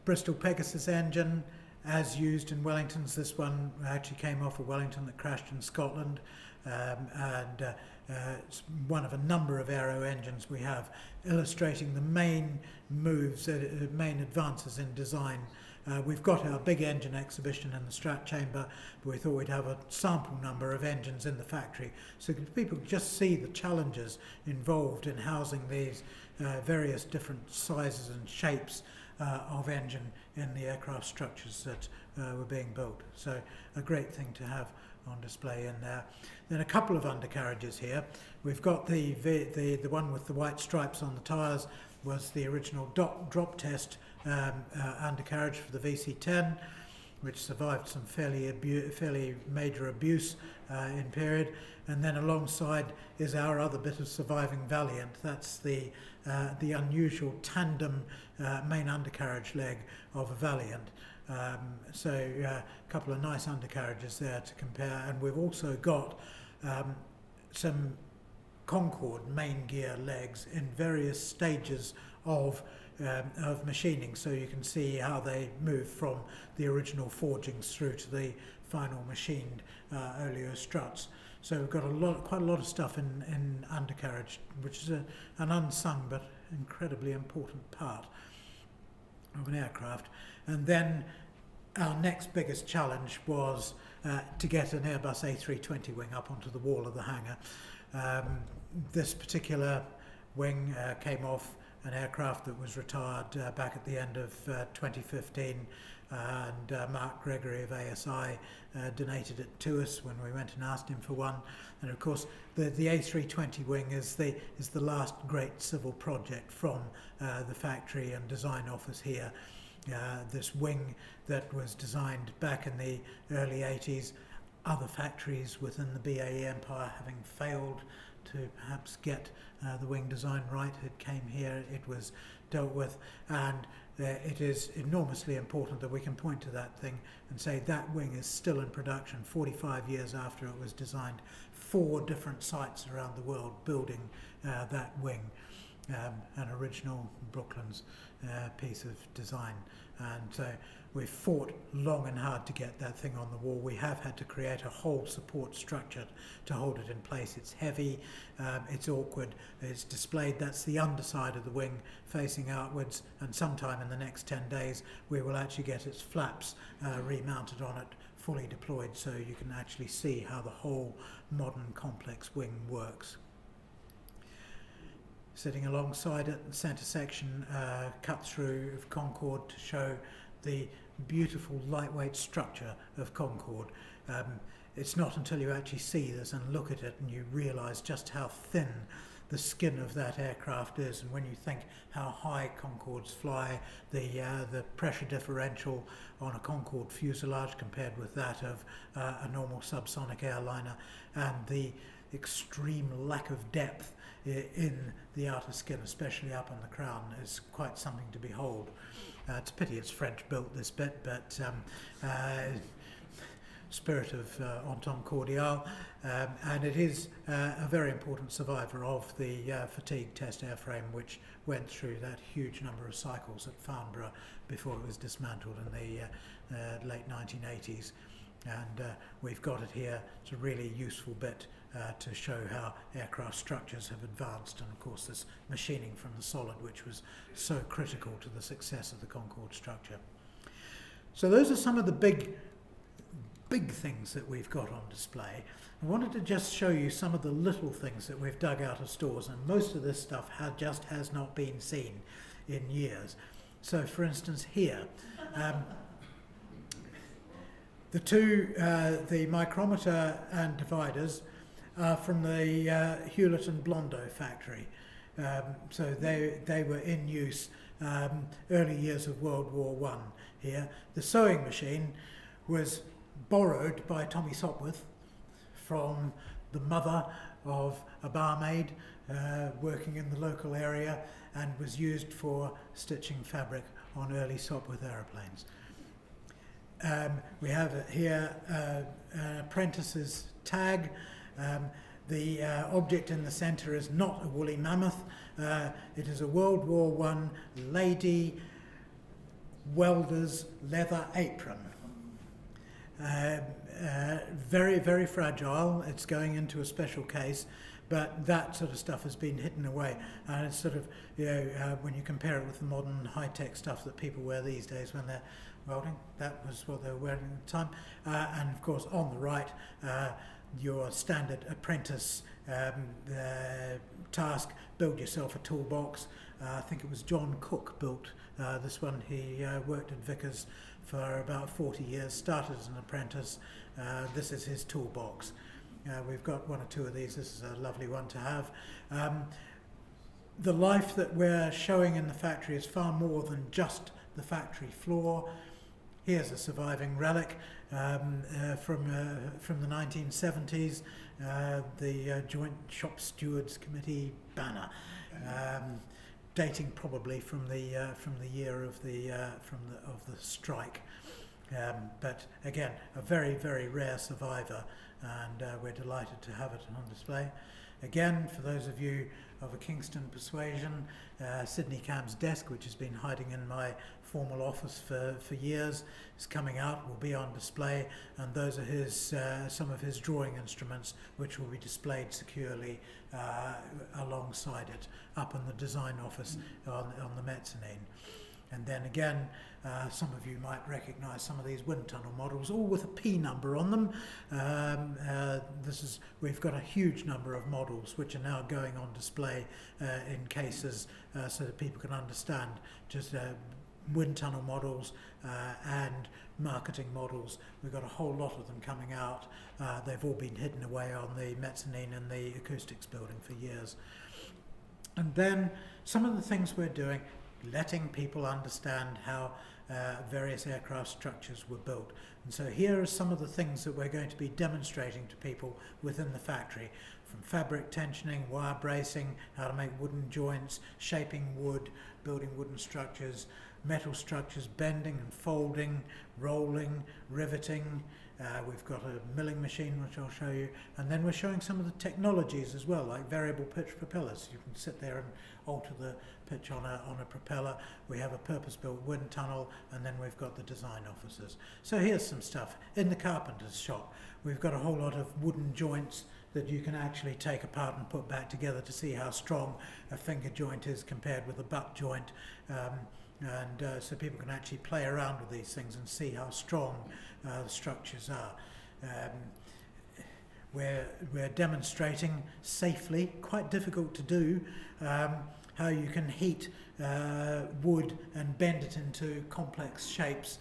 Bristol Pegasus engine, as used in Wellingtons. This one actually came off a Wellington that crashed in Scotland, and it's one of a number of aero engines we have, illustrating the main moves, main advances in design. We've got our big engine exhibition in the Strat Chamber, but we thought we'd have a sample number of engines in the factory so that people just see the challenges involved in housing these various different sizes and shapes of engine in the aircraft structures that were being built. So a great thing to have on display in there. Then a couple of undercarriages here. We've got the one with the white stripes on the tyres was the original drop test undercarriage for the VC-10, which survived some fairly major abuse in period. And then alongside is our other bit of surviving Valiant. That's the unusual tandem main undercarriage leg of a Valiant. So a couple of nice undercarriages there to compare. And we've also got some Concorde main gear legs in various stages of machining, so you can see how they move from the original forgings through to the final machined oleo struts. So we've got quite a lot of stuff in undercarriage, which is an unsung but incredibly important part of an aircraft. And then our next biggest challenge was to get an Airbus A320 wing up onto the wall of the hangar. This particular wing came off an aircraft that was retired back at the end of 2015, and Mark Gregory of ASI donated it to us when we went and asked him for one. And of course the A320 wing is the last great civil project from the factory and design office here. This wing that was designed back in the early 80s, other factories within the BAE empire having failed to perhaps get the wing design right. It came here, it was dealt with, and it is enormously important that we can point to that thing and say that wing is still in production 45 years after it was designed. 4 different sites around the world building that wing, an original Brooklands piece of design. And so we've fought long and hard to get that thing on the wall. We have had to create a whole support structure to hold it in place. It's heavy, it's awkward, it's displayed. That's the underside of the wing facing outwards, and sometime in the next 10 days we will actually get its flaps remounted on it, fully deployed, so you can actually see how the whole modern complex wing works. Sitting alongside it, the centre section cut through of Concorde to show the beautiful lightweight structure of Concorde. It's not until you actually see this and look at it and you realise just how thin the skin of that aircraft is, and when you think how high Concordes fly, the pressure differential on a Concorde fuselage compared with that of a normal subsonic airliner, and the extreme lack of depth in the outer skin, especially up on the crown, is quite something to behold. It's a pity it's French built, this bit, but spirit of entente cordiale, and it is a very important survivor of the fatigue test airframe, which went through that huge number of cycles at Farnborough before it was dismantled in the late 1980s. And we've got it here. It's a really useful bit to show how aircraft structures have advanced, and of course this machining from the solid, which was so critical to the success of the Concorde structure. So those are some of the big things that we've got on display. I wanted to just show you some of the little things that we've dug out of stores, and most of this stuff just has not been seen in years. So for instance here, the micrometer and dividers are from the Hewlett and Blondeau factory. So they were in use early years of World War One here. The sewing machine was borrowed by Tommy Sopwith from the mother of a barmaid working in the local area, and was used for stitching fabric on early Sopwith aeroplanes. We have here an apprentice's tag. The object in the centre is not a woolly mammoth. It is a World War One lady welder's leather apron. Very, very fragile. It's going into a special case, but that sort of stuff has been hidden away. And it's sort of, when you compare it with the modern high-tech stuff that people wear these days when they're welding, that was what they were wearing at the time. And of course, on the right, your standard apprentice task: build yourself a toolbox. I think it was John Cook built this one. He worked at Vickers for about 40 years, started as an apprentice. This is his toolbox. We've got one or two of these. This is a lovely one to have. The life that we're showing in the factory is far more than just the factory floor. Here's a surviving relic from the 1970s, the Joint Shop Stewards Committee banner, dating probably from the year of the strike. But again, a very, very rare survivor, and we're delighted to have it on display. Again, for those of you of a Kingston persuasion, Sidney Camp's desk, which has been hiding in my formal office for years, is coming out, will be on display, and those are his some of his drawing instruments, which will be displayed securely alongside it up in the design office on the mezzanine. And then again, some of you might recognise some of these wind tunnel models, all with a P number on them. We've got a huge number of models which are now going on display in cases so that people can understand just wind tunnel models and marketing models. We've got a whole lot of them coming out. They've all been hidden away on the mezzanine in the acoustics building for years. And then some of the things we're doing, letting people understand how various aircraft structures were built. And so here are some of the things that we're going to be demonstrating to people within the factory, from fabric tensioning, wire bracing, how to make wooden joints, shaping wood, building wooden structures, metal structures, bending and folding, rolling, riveting. We've got a milling machine, which I'll show you, and then we're showing some of the technologies as well, like variable pitch propellers. You can sit there and alter the pitch on a propeller. We have a purpose-built wind tunnel, and then we've got the design offices. So here's some stuff. In the carpenter's shop, we've got a whole lot of wooden joints that you can actually take apart and put back together to see how strong a finger joint is compared with a butt joint. So people can actually play around with these things and see how strong the structures are. We're demonstrating safely, quite difficult to do, how you can heat wood and bend it into complex shapes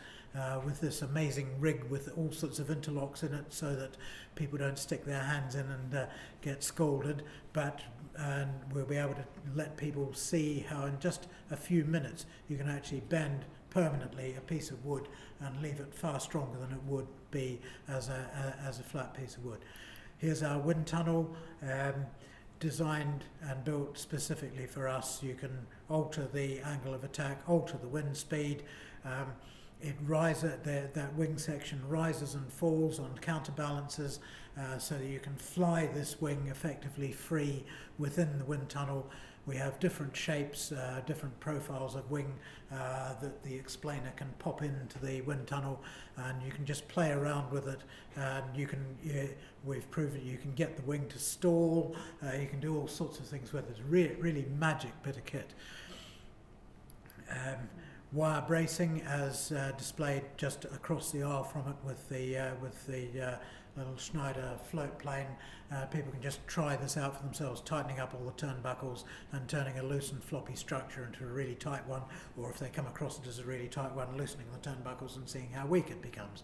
with this amazing rig with all sorts of interlocks in it so that people don't stick their hands in and get scalded, but we'll be able to let people see how in just a few minutes you can actually bend permanently a piece of wood and leave it far stronger than it would be as a flat piece of wood. Here's our wind tunnel, designed and built specifically for us. You can alter the angle of attack, alter the wind speed. It rises, that wing section rises and falls on counterbalances so that you can fly this wing effectively free within the wind tunnel. We have different shapes, different profiles of wing that the explainer can pop into the wind tunnel, and you can just play around with it. And we've proven you can get the wing to stall. You can do all sorts of things with it. It's really magic bit of kit. Wire bracing as displayed just across the aisle from it with the little Schneider float plane. People can just try this out for themselves, tightening up all the turnbuckles and turning a loose and floppy structure into a really tight one, or if they come across it as a really tight one, loosening the turnbuckles and seeing how weak it becomes.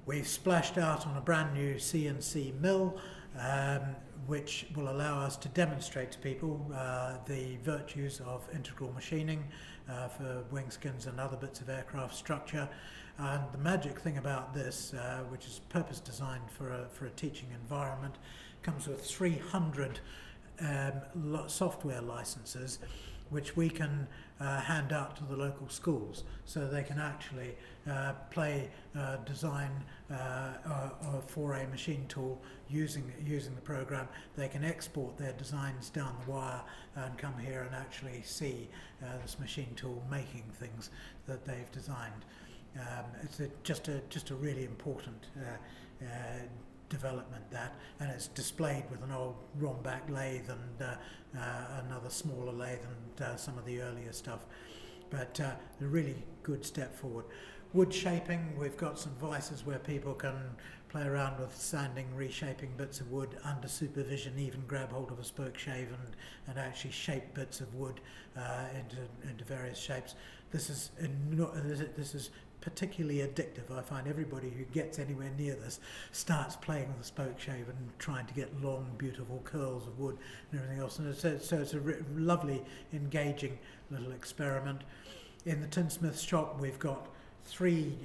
We've splashed out on a brand new CNC mill. which will allow us to demonstrate to people the virtues of integral machining for wing skins and other bits of aircraft structure. And the magic thing about this, which is purpose designed for a teaching environment, comes with 300 software licenses, which we can hand out to the local schools, so they can actually play design for a machine tool using the program. They can export their designs down the wire and come here and actually see this machine tool making things that they've designed. It's just a really important development, that, and it's displayed with an old Romback lathe and another smaller lathe and some of the earlier stuff, but a really good step forward. Wood shaping, we've got some vices where people can play around with sanding, reshaping bits of wood under supervision, even grab hold of a spoke shave and actually shape bits of wood into various shapes. This is particularly addictive. I find everybody who gets anywhere near this starts playing with a spoke shave and trying to get long, beautiful curls of wood and everything else. And so it's a lovely, engaging little experiment. In the tinsmith shop, we've got 3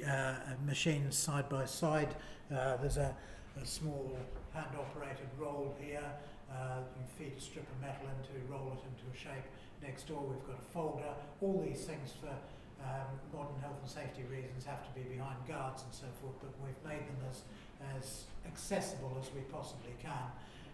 machines side by side. There's a small hand-operated roll here. You can feed a strip of metal into, roll it into a shape. Next door, we've got a folder. All these things for modern health and safety reasons have to be behind guards and so forth, but we've made them as accessible as we possibly can.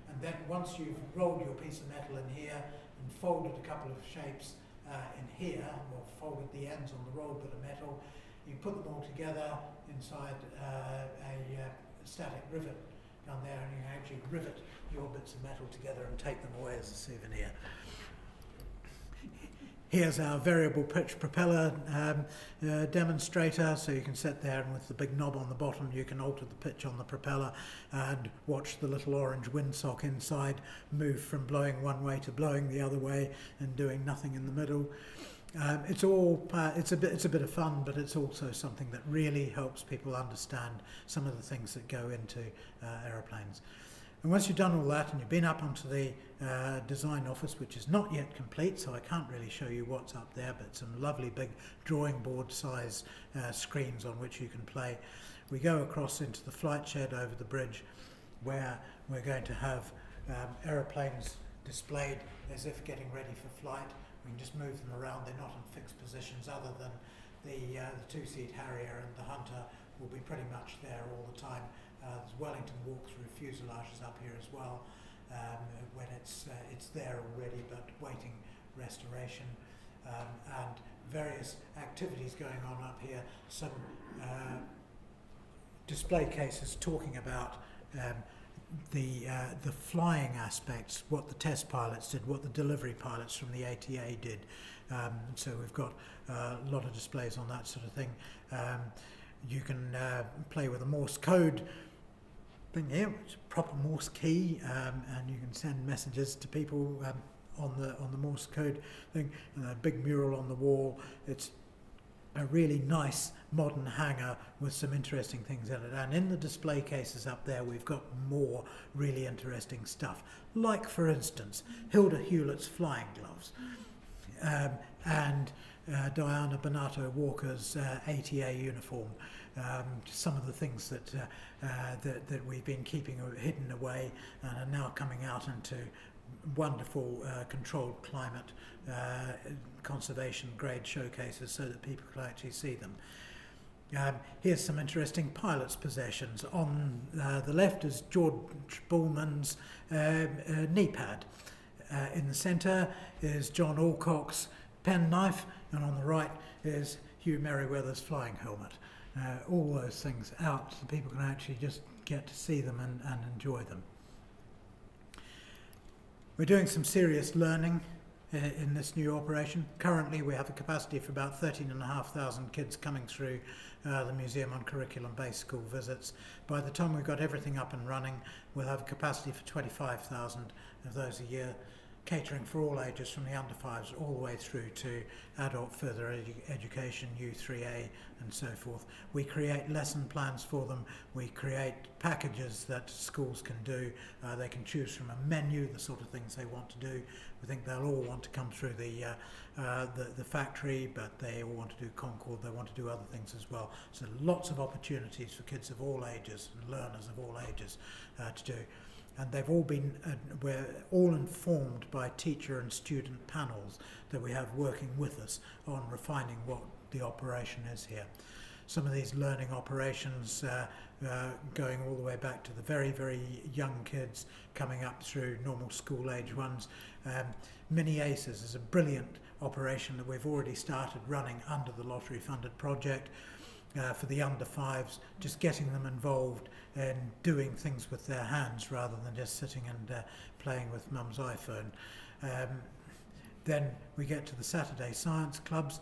And then once you've rolled your piece of metal in here and folded a couple of shapes in here, or folded the ends on the rolled bit of metal, you put them all together inside a static rivet down there, and you can actually rivet your bits of metal together and take them away as a souvenir. Here's our variable pitch propeller demonstrator, so you can sit there and with the big knob on the bottom you can alter the pitch on the propeller and watch the little orange windsock inside move from blowing one way to blowing the other way and doing nothing in the middle. It's a bit of fun, but it's also something that really helps people understand some of the things that go into aeroplanes. And once you've done all that and you've been up onto the design office, which is not yet complete, so I can't really show you what's up there, but some lovely big drawing board size screens on which you can play. We go across into the flight shed over the bridge, where we're going to have aeroplanes displayed as if getting ready for flight. We can just move them around. They're not in fixed positions, other than the two-seat Harrier and the Hunter will be pretty much there all the time. There's Wellington walk-through fuselages up here as well, when it's there already but waiting restoration, and various activities going on up here. Some display cases talking about the flying aspects, what the test pilots did, what the delivery pilots from the ATA did. So we've got a lot of displays on that sort of thing. You can play with a Morse code thing here, which is a proper Morse key, and you can send messages to people on the Morse code thing. And a big mural on the wall. It's a really nice modern hangar with some interesting things in it. And in the display cases up there, we've got more really interesting stuff. Like, for instance, Hilda Hewlett's flying gloves, and Diana Bonato Walker's ATA uniform. Some of the things that we've been keeping hidden away and are now coming out into wonderful controlled climate conservation grade showcases so that people can actually see them. Here's some interesting pilots' possessions. On the left is George Bullman's knee pad. In the centre is John Alcock's penknife, and on the right is Hugh Merriweather's flying helmet. All those things out so people can actually just get to see them and enjoy them. We're doing some serious learning in this new operation. Currently we have a capacity for about 13,500 kids coming through the museum on curriculum-based school visits. By the time we've got everything up and running, we'll have a capacity for 25,000 of those a year. catering for all ages, from the under fives all the way through to adult further education, U3A and so forth. We create lesson plans for them. We create packages that schools can do. They can choose from a menu the sort of things they want to do. We think they'll all want to come through the factory, but they all want to do Concord. They want to do other things as well. So lots of opportunities for kids of all ages and learners of all ages to do. And they've all been, we're all informed by teacher and student panels that we have working with us on refining what the operation is here. Some of these learning operations going all the way back to the very, very young kids coming up through normal school age ones. Mini ACES is a brilliant operation that we've already started running under the lottery funded project. For the under fives, just getting them involved in doing things with their hands rather than just sitting and playing with mum's iPhone. Then we get to the Saturday science clubs.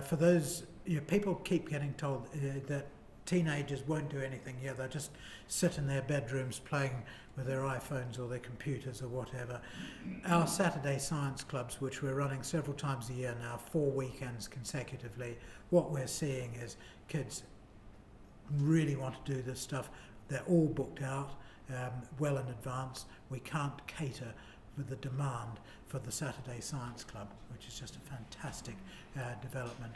For those, people keep getting told that teenagers won't do anything. Yeah, they'll just sit in their bedrooms playing with their iPhones or their computers or whatever. Our Saturday science clubs, which we're running several times a year now, 4 weekends consecutively, what we're seeing is kids really want to do this stuff. They're all booked out well in advance. We can't cater with the demand for the Saturday Science Club, which is just a fantastic development.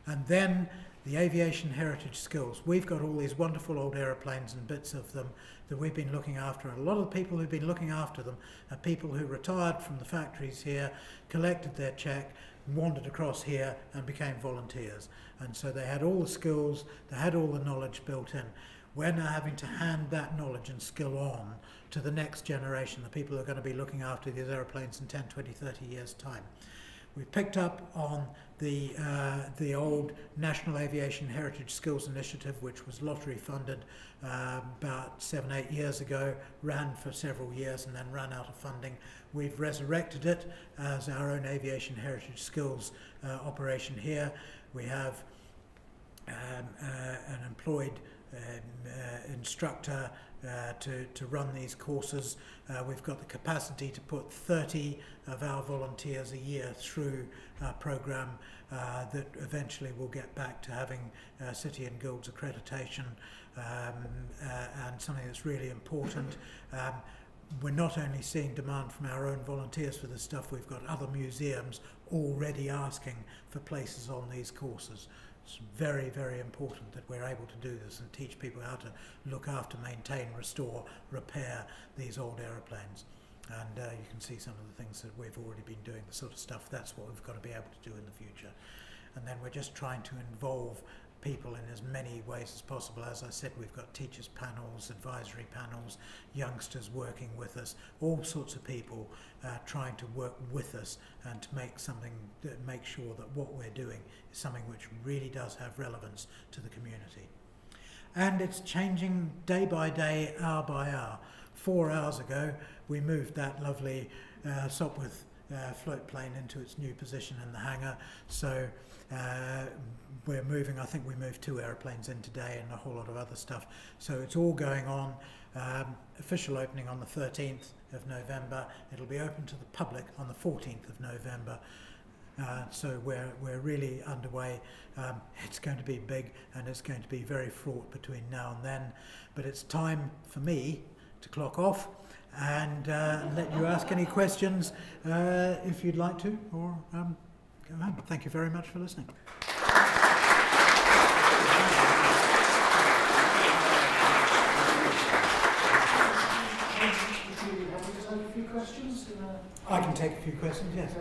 And then the aviation heritage skills. We've got all these wonderful old aeroplanes and bits of them that we've been looking after. And a lot of the people who've been looking after them are people who retired from the factories here, collected their cheque, wandered across here and became volunteers. And so they had all the skills, they had all the knowledge built in. We're now having to hand that knowledge and skill on to the next generation, the people who are going to be looking after these aeroplanes in 10, 20, 30 years' time. We picked up on the old National Aviation Heritage Skills Initiative, which was lottery funded about 7, 8 years ago, ran for several years and then ran out of funding. We've resurrected it as our own Aviation Heritage Skills operation here. We have an employed instructor to run these courses. We've got the capacity to put 30 of our volunteers a year through our programme that eventually will get back to having City and Guilds accreditation, and something that's really important. We're not only seeing demand from our own volunteers for this stuff, we've got other museums already asking for places on these courses. It's very, very important that we're able to do this and teach people how to look after, maintain, restore, repair these old aeroplanes. And you can see some of the things that we've already been doing, the sort of stuff. That's what we've got to be able to do in the future. And then we're just trying to involve people in as many ways as possible. As I said, we've got teachers panels, advisory panels, youngsters working with us, all sorts of people trying to work with us and to make sure that what we're doing is something which really does have relevance to the community. And it's changing day by day, hour by hour. 4 hours ago, we moved that lovely Sopwith float plane into its new position in the hangar. So we're moving, I think we moved 2 aeroplanes in today and a whole lot of other stuff. So it's all going on. Official opening on the 13th of November. It'll be open to the public on the 14th of November. So we're really underway. It's going to be big and it's going to be very fraught between now and then. But it's time for me to clock off and let you ask any questions if you'd like to, or go on. Thank you very much for listening. I can take a few questions, yes.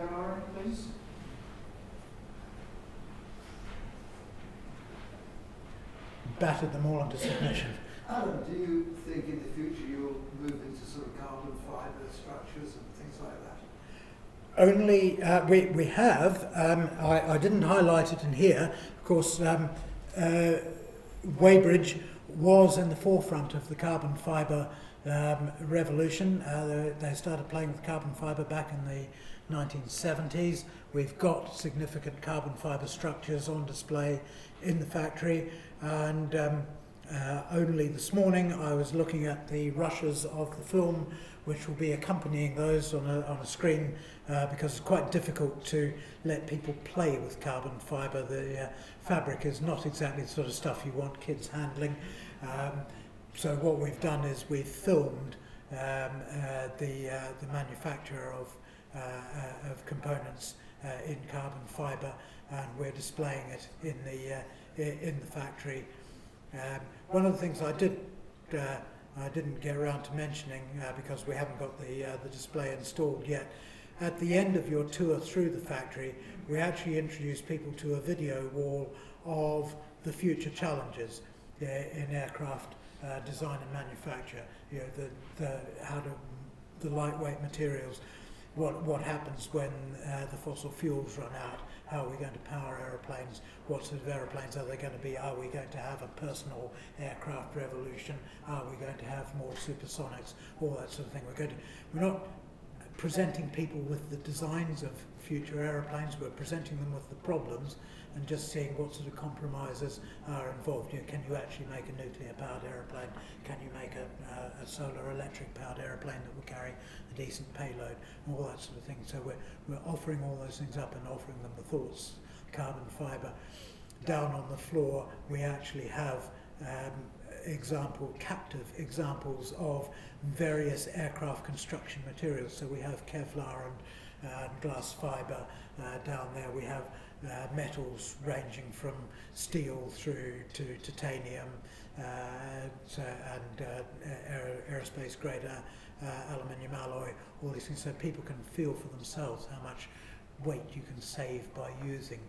Please. Battered them all into submission. Alan, do you think in the future you'll move into sort of carbon fibre structures and things like that? Only, we have, I didn't highlight it in here, of course, Weybridge was in the forefront of the carbon fibre revolution. They started playing with carbon fibre back in the 1970s. We've got significant carbon fibre structures on display in the factory, and Only this morning I was looking at the rushes of the film which will be accompanying those on a screen because it's quite difficult to let people play with carbon fibre. The fabric is not exactly the sort of stuff you want kids handling. So what we've done is we've filmed the manufacture of components in carbon fibre, and we're displaying it in the factory. One of the things I didn't get around to mentioning because we haven't got the display installed yet. At the end of your tour through the factory, we actually introduce people to a video wall of the future challenges in aircraft design and manufacture. You know, the lightweight materials. What happens when the fossil fuels run out? How are we going to power aeroplanes? What sort of aeroplanes are they going to be? Are we going to have a personal aircraft revolution? Are we going to have more supersonics? All that sort of thing. We're not presenting people with the designs of future aeroplanes. We're presenting them with the problems and just seeing what sort of compromises are involved. You know, can you actually make a nuclear-powered aeroplane? Can you make a solar electric-powered aeroplane that will carry a decent payload? And all that sort of thing. So we're offering all those things up and offering them the thoughts. Carbon fibre. Down on the floor, we actually have captive examples of various aircraft construction materials. So we have Kevlar and glass fibre down there. We have metals ranging from steel through to titanium and aerospace grade aluminium alloy, all these things, so people can feel for themselves how much weight you can save by using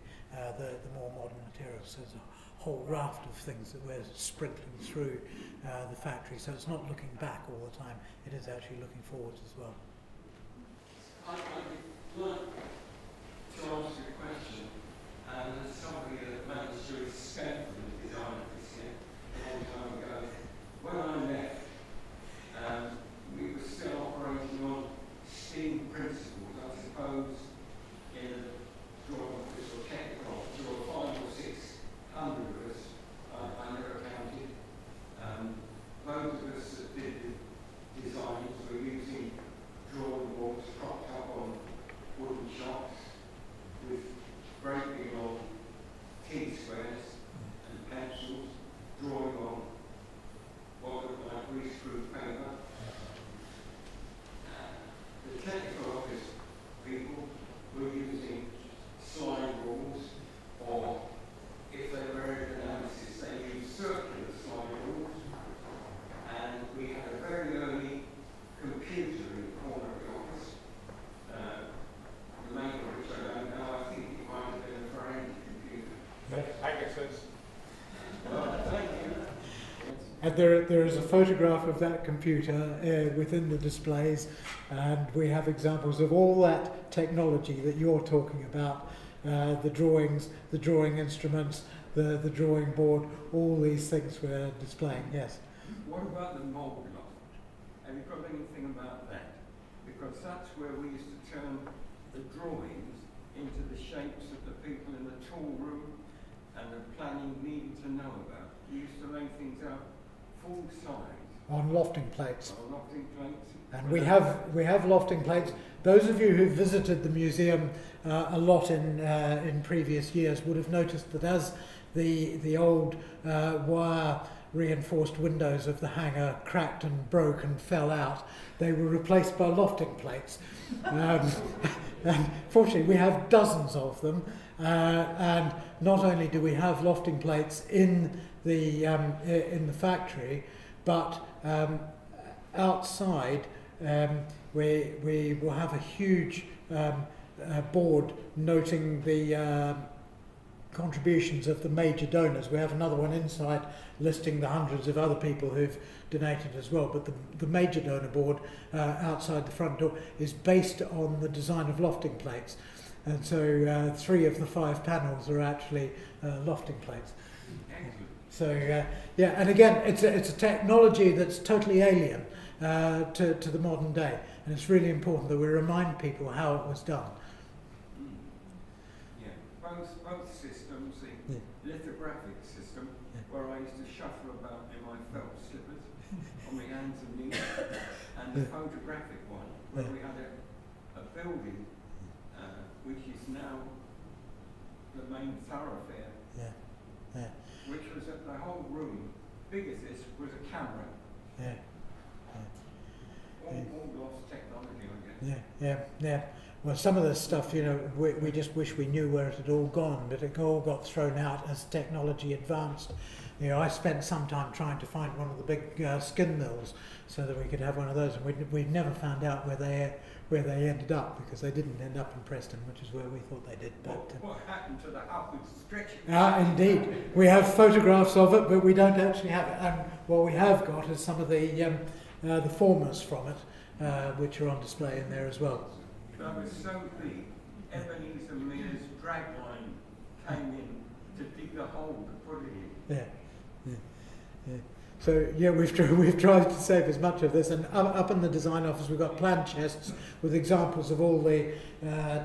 the more modern materials. So there's a whole raft of things that we're sprinkling through the factory, so it's not looking back all the time, it is actually looking forwards as well. I'd like to ask you a question, and as somebody that managed to escape from the design of this here a long time ago, when I left, we were still operating on steam principles. I suppose in a drawing office or technical office, there were 500 or 600 of us, I never counted. Those of us that did the designs were using drawing boards propped up on wooden shocks with great big old T-squares and pencils, drawing on what looked like greaseproof paper. The technical office people were using slide rules, or if they were aerodynamicists, they used circular slide rules. And we had a very early computer in the corner of the office, the maker of which I don't know. I think it might have been a Ferranti computer. Pegasus. Thank you. And there is a photograph of that computer within the displays, and we have examples of all that technology that you're talking about, the drawings, the drawing instruments, the drawing board, all these things we're displaying, yes. What about the mould loft? Have you got anything about that? Because that's where we used to turn the drawings into the shapes of the people in the tool room and the planning needed to know about. We used to lay things out full size. On lofting plates. On lofting plates. And we have lofting plates. Those of you who visited the museum a lot in previous years would have noticed that as the old wire reinforced windows of the hangar cracked and broke and fell out, they were replaced by lofting plates. And fortunately, we have dozens of them, and not only do we have lofting plates in the factory, but outside we will have a huge board noting the contributions of the major donors. We have another one inside listing the hundreds of other people who've donated as well, but the major donor board outside the front door is based on the design of lofting plates, and so 3 of the 5 panels are actually lofting plates. So yeah, and again, it's a technology that's totally alien to the modern day, and it's really important that we remind people how it was done. Yeah. both systems, the lithographic system, where I used to shuffle about in my felt slippers on my hands and knees, and the photographic one, where we had a building which is now the main thoroughfare, which was at the whole room, big as this, was a camera. All lost technology, I guess. Yeah. Well, some of this stuff, we just wish we knew where it had all gone, but it all got thrown out as technology advanced. I spent some time trying to find one of the big skin mills so that we could have one of those, and we never found out where they ended up, because they didn't end up in Preston, which is where we thought they did. But what happened to the upward stretching? Indeed, we have photographs of it, but we don't actually have it. And what we have got is some of the formers from it, which are on display in there as well. That was so big, Ebenezer Mears dragline came in to dig the hole to put it in. Yeah. So we've tried to save as much of this, and up in the design office we've got plan chests with examples of all the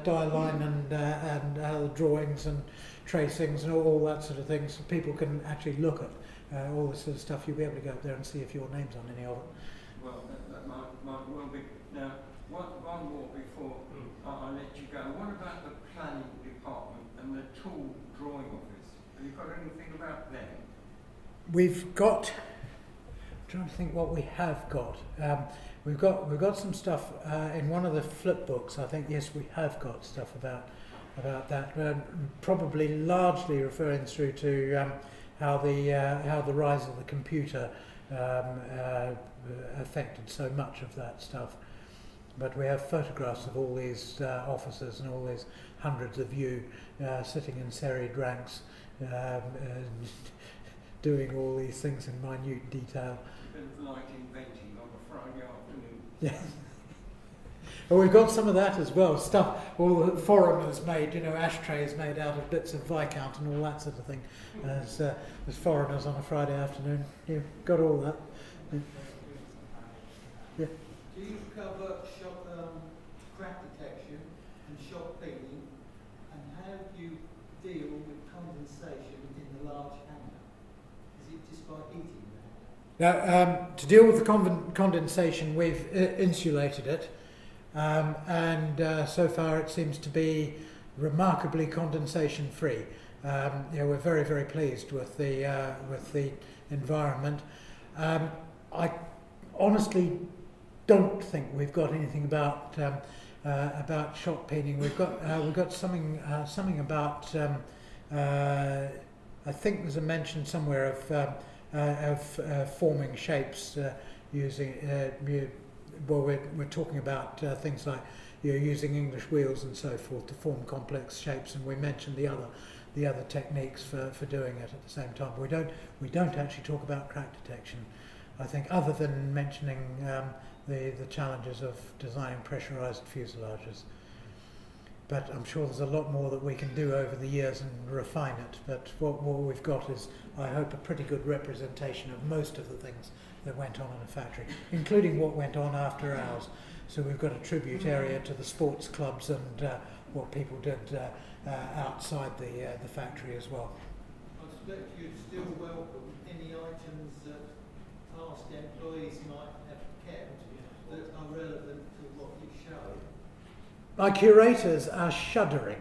die line and drawings and tracings and all that sort of thing, so people can actually look at all this sort of stuff. You'll be able to go up there and see if your name's on any of it. Well, that might well be. Now, one more before I let you go. What about the planning department and the tool drawing office? Have you got anything about them? We've got. I'm trying to think what we have got. We've got some stuff in one of the flip books. I think yes, we have got stuff about that. Probably largely referring through to how the rise of the computer affected so much of that stuff. But we have photographs of all these officers and all these hundreds of you sitting in serried ranks, doing all these things in minute detail. A bit of light inventing on a Friday afternoon. Yeah. Well, we've got some of that as well. Stuff all the foreigners made, ashtrays made out of bits of Viscount and all that sort of thing. As foreigners on a Friday afternoon, you've got all that. Yeah. Do you cover shock crack detection and shock peening, and how do you deal with condensation in the large hangar? Is it just by heating that? Now, to deal with the condensation, we've insulated it, and so far it seems to be remarkably condensation free. We're very, very pleased with the environment. I honestly don't think we've got anything about shock peening. We've got something about. I think there's a mention somewhere of forming shapes using. We're talking about things like using English wheels and so forth to form complex shapes, and we mentioned the other techniques for doing it at the same time. We don't actually talk about crack detection. I think, other than mentioning the challenges of designing pressurised fuselages. But I'm sure there's a lot more that we can do over the years and refine it. But what we've got is, I hope, a pretty good representation of most of the things that went on in a factory, including what went on after hours. So we've got a tribute area to the sports clubs and what people did outside the factory as well. I expect you'd still welcome any items that past employees might have kept that are relevant to what you show. My curators are shuddering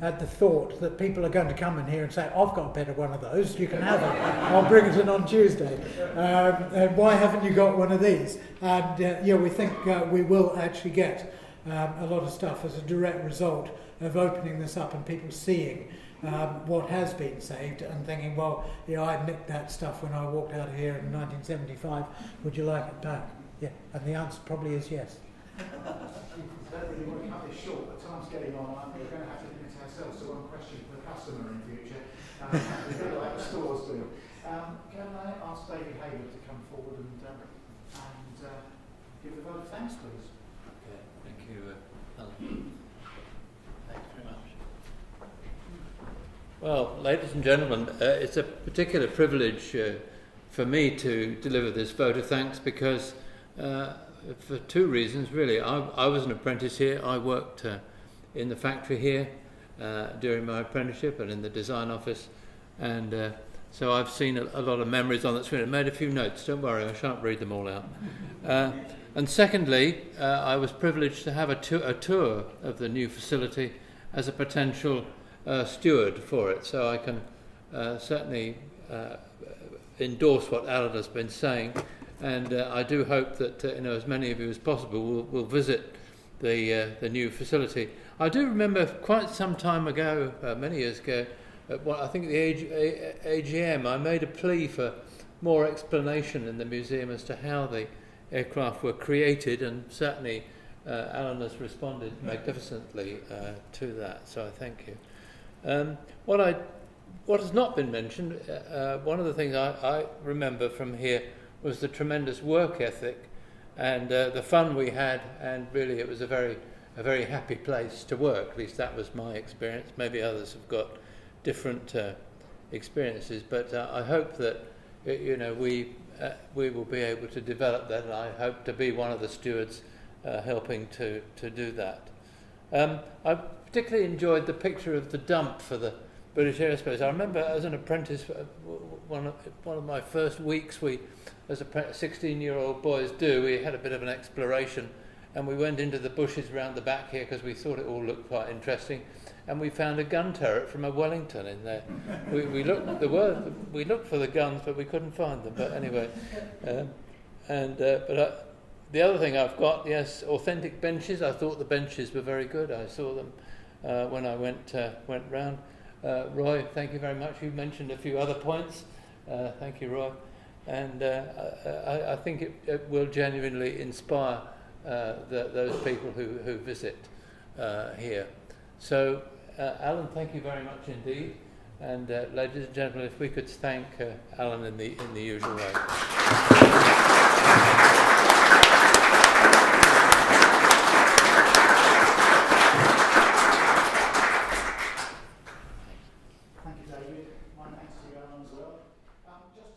at the thought that people are going to come in here and say, I've got a better one of those, you can have it, I'll bring it in on Tuesday. And why haven't you got one of these? And we think we will actually get a lot of stuff as a direct result of opening this up and people seeing what has been saved and thinking, well, I nicked that stuff when I walked out of here in 1975, would you like it back? Yeah, and the answer probably is yes. I don't really want to cut this short, but time's getting on. We're going to have to limit ourselves to one question per customer in future, like the stores do. Can I ask David Hayward to come forward and give the vote of thanks, please? Okay, thank you, Alan. Thanks very much. Well, ladies and gentlemen, it's a particular privilege for me to deliver this vote of thanks because for two reasons, really. I was an apprentice here. I worked in the factory here during my apprenticeship and in the design office, and so I've seen a lot of memories on that screen. I made a few notes, don't worry, I shan't read them all out. And secondly, I was privileged to have a tour of the new facility as a potential steward for it, so I can certainly endorse what Allan has been saying, and I do hope that as many of you as possible will visit the new facility. I do remember quite some time ago, many years ago, I think at the AGM, I made a plea for more explanation in the museum as to how the aircraft were created, and certainly Allan has responded magnificently to that, so I thank you. What has not been mentioned, one of the things I remember from here was the tremendous work ethic and the fun we had, and really it was a very happy place to work. At least that was my experience. Maybe others have got different experiences, but I hope that we will be able to develop that, and I hope to be one of the stewards helping to do that. I particularly enjoyed the picture of the dump for the British Aerospace. I remember as an apprentice, one of my first weeks, we, as 16-year-old boys do, we had a bit of an exploration, and we went into the bushes round the back here because we thought it all looked quite interesting, and we found a gun turret from a Wellington in there. We looked for the guns, but we couldn't find them. But anyway, the other thing I've got, yes, authentic benches. I thought the benches were very good. I saw them when I went round. Roy, thank you very much. You mentioned a few other points. Thank you, Roy. And I think it will genuinely inspire those people who visit here. So, Allan, thank you very much indeed. And ladies and gentlemen, if we could thank Allan in the usual way. Thank you, David. My thanks to you, Alan, as well. Just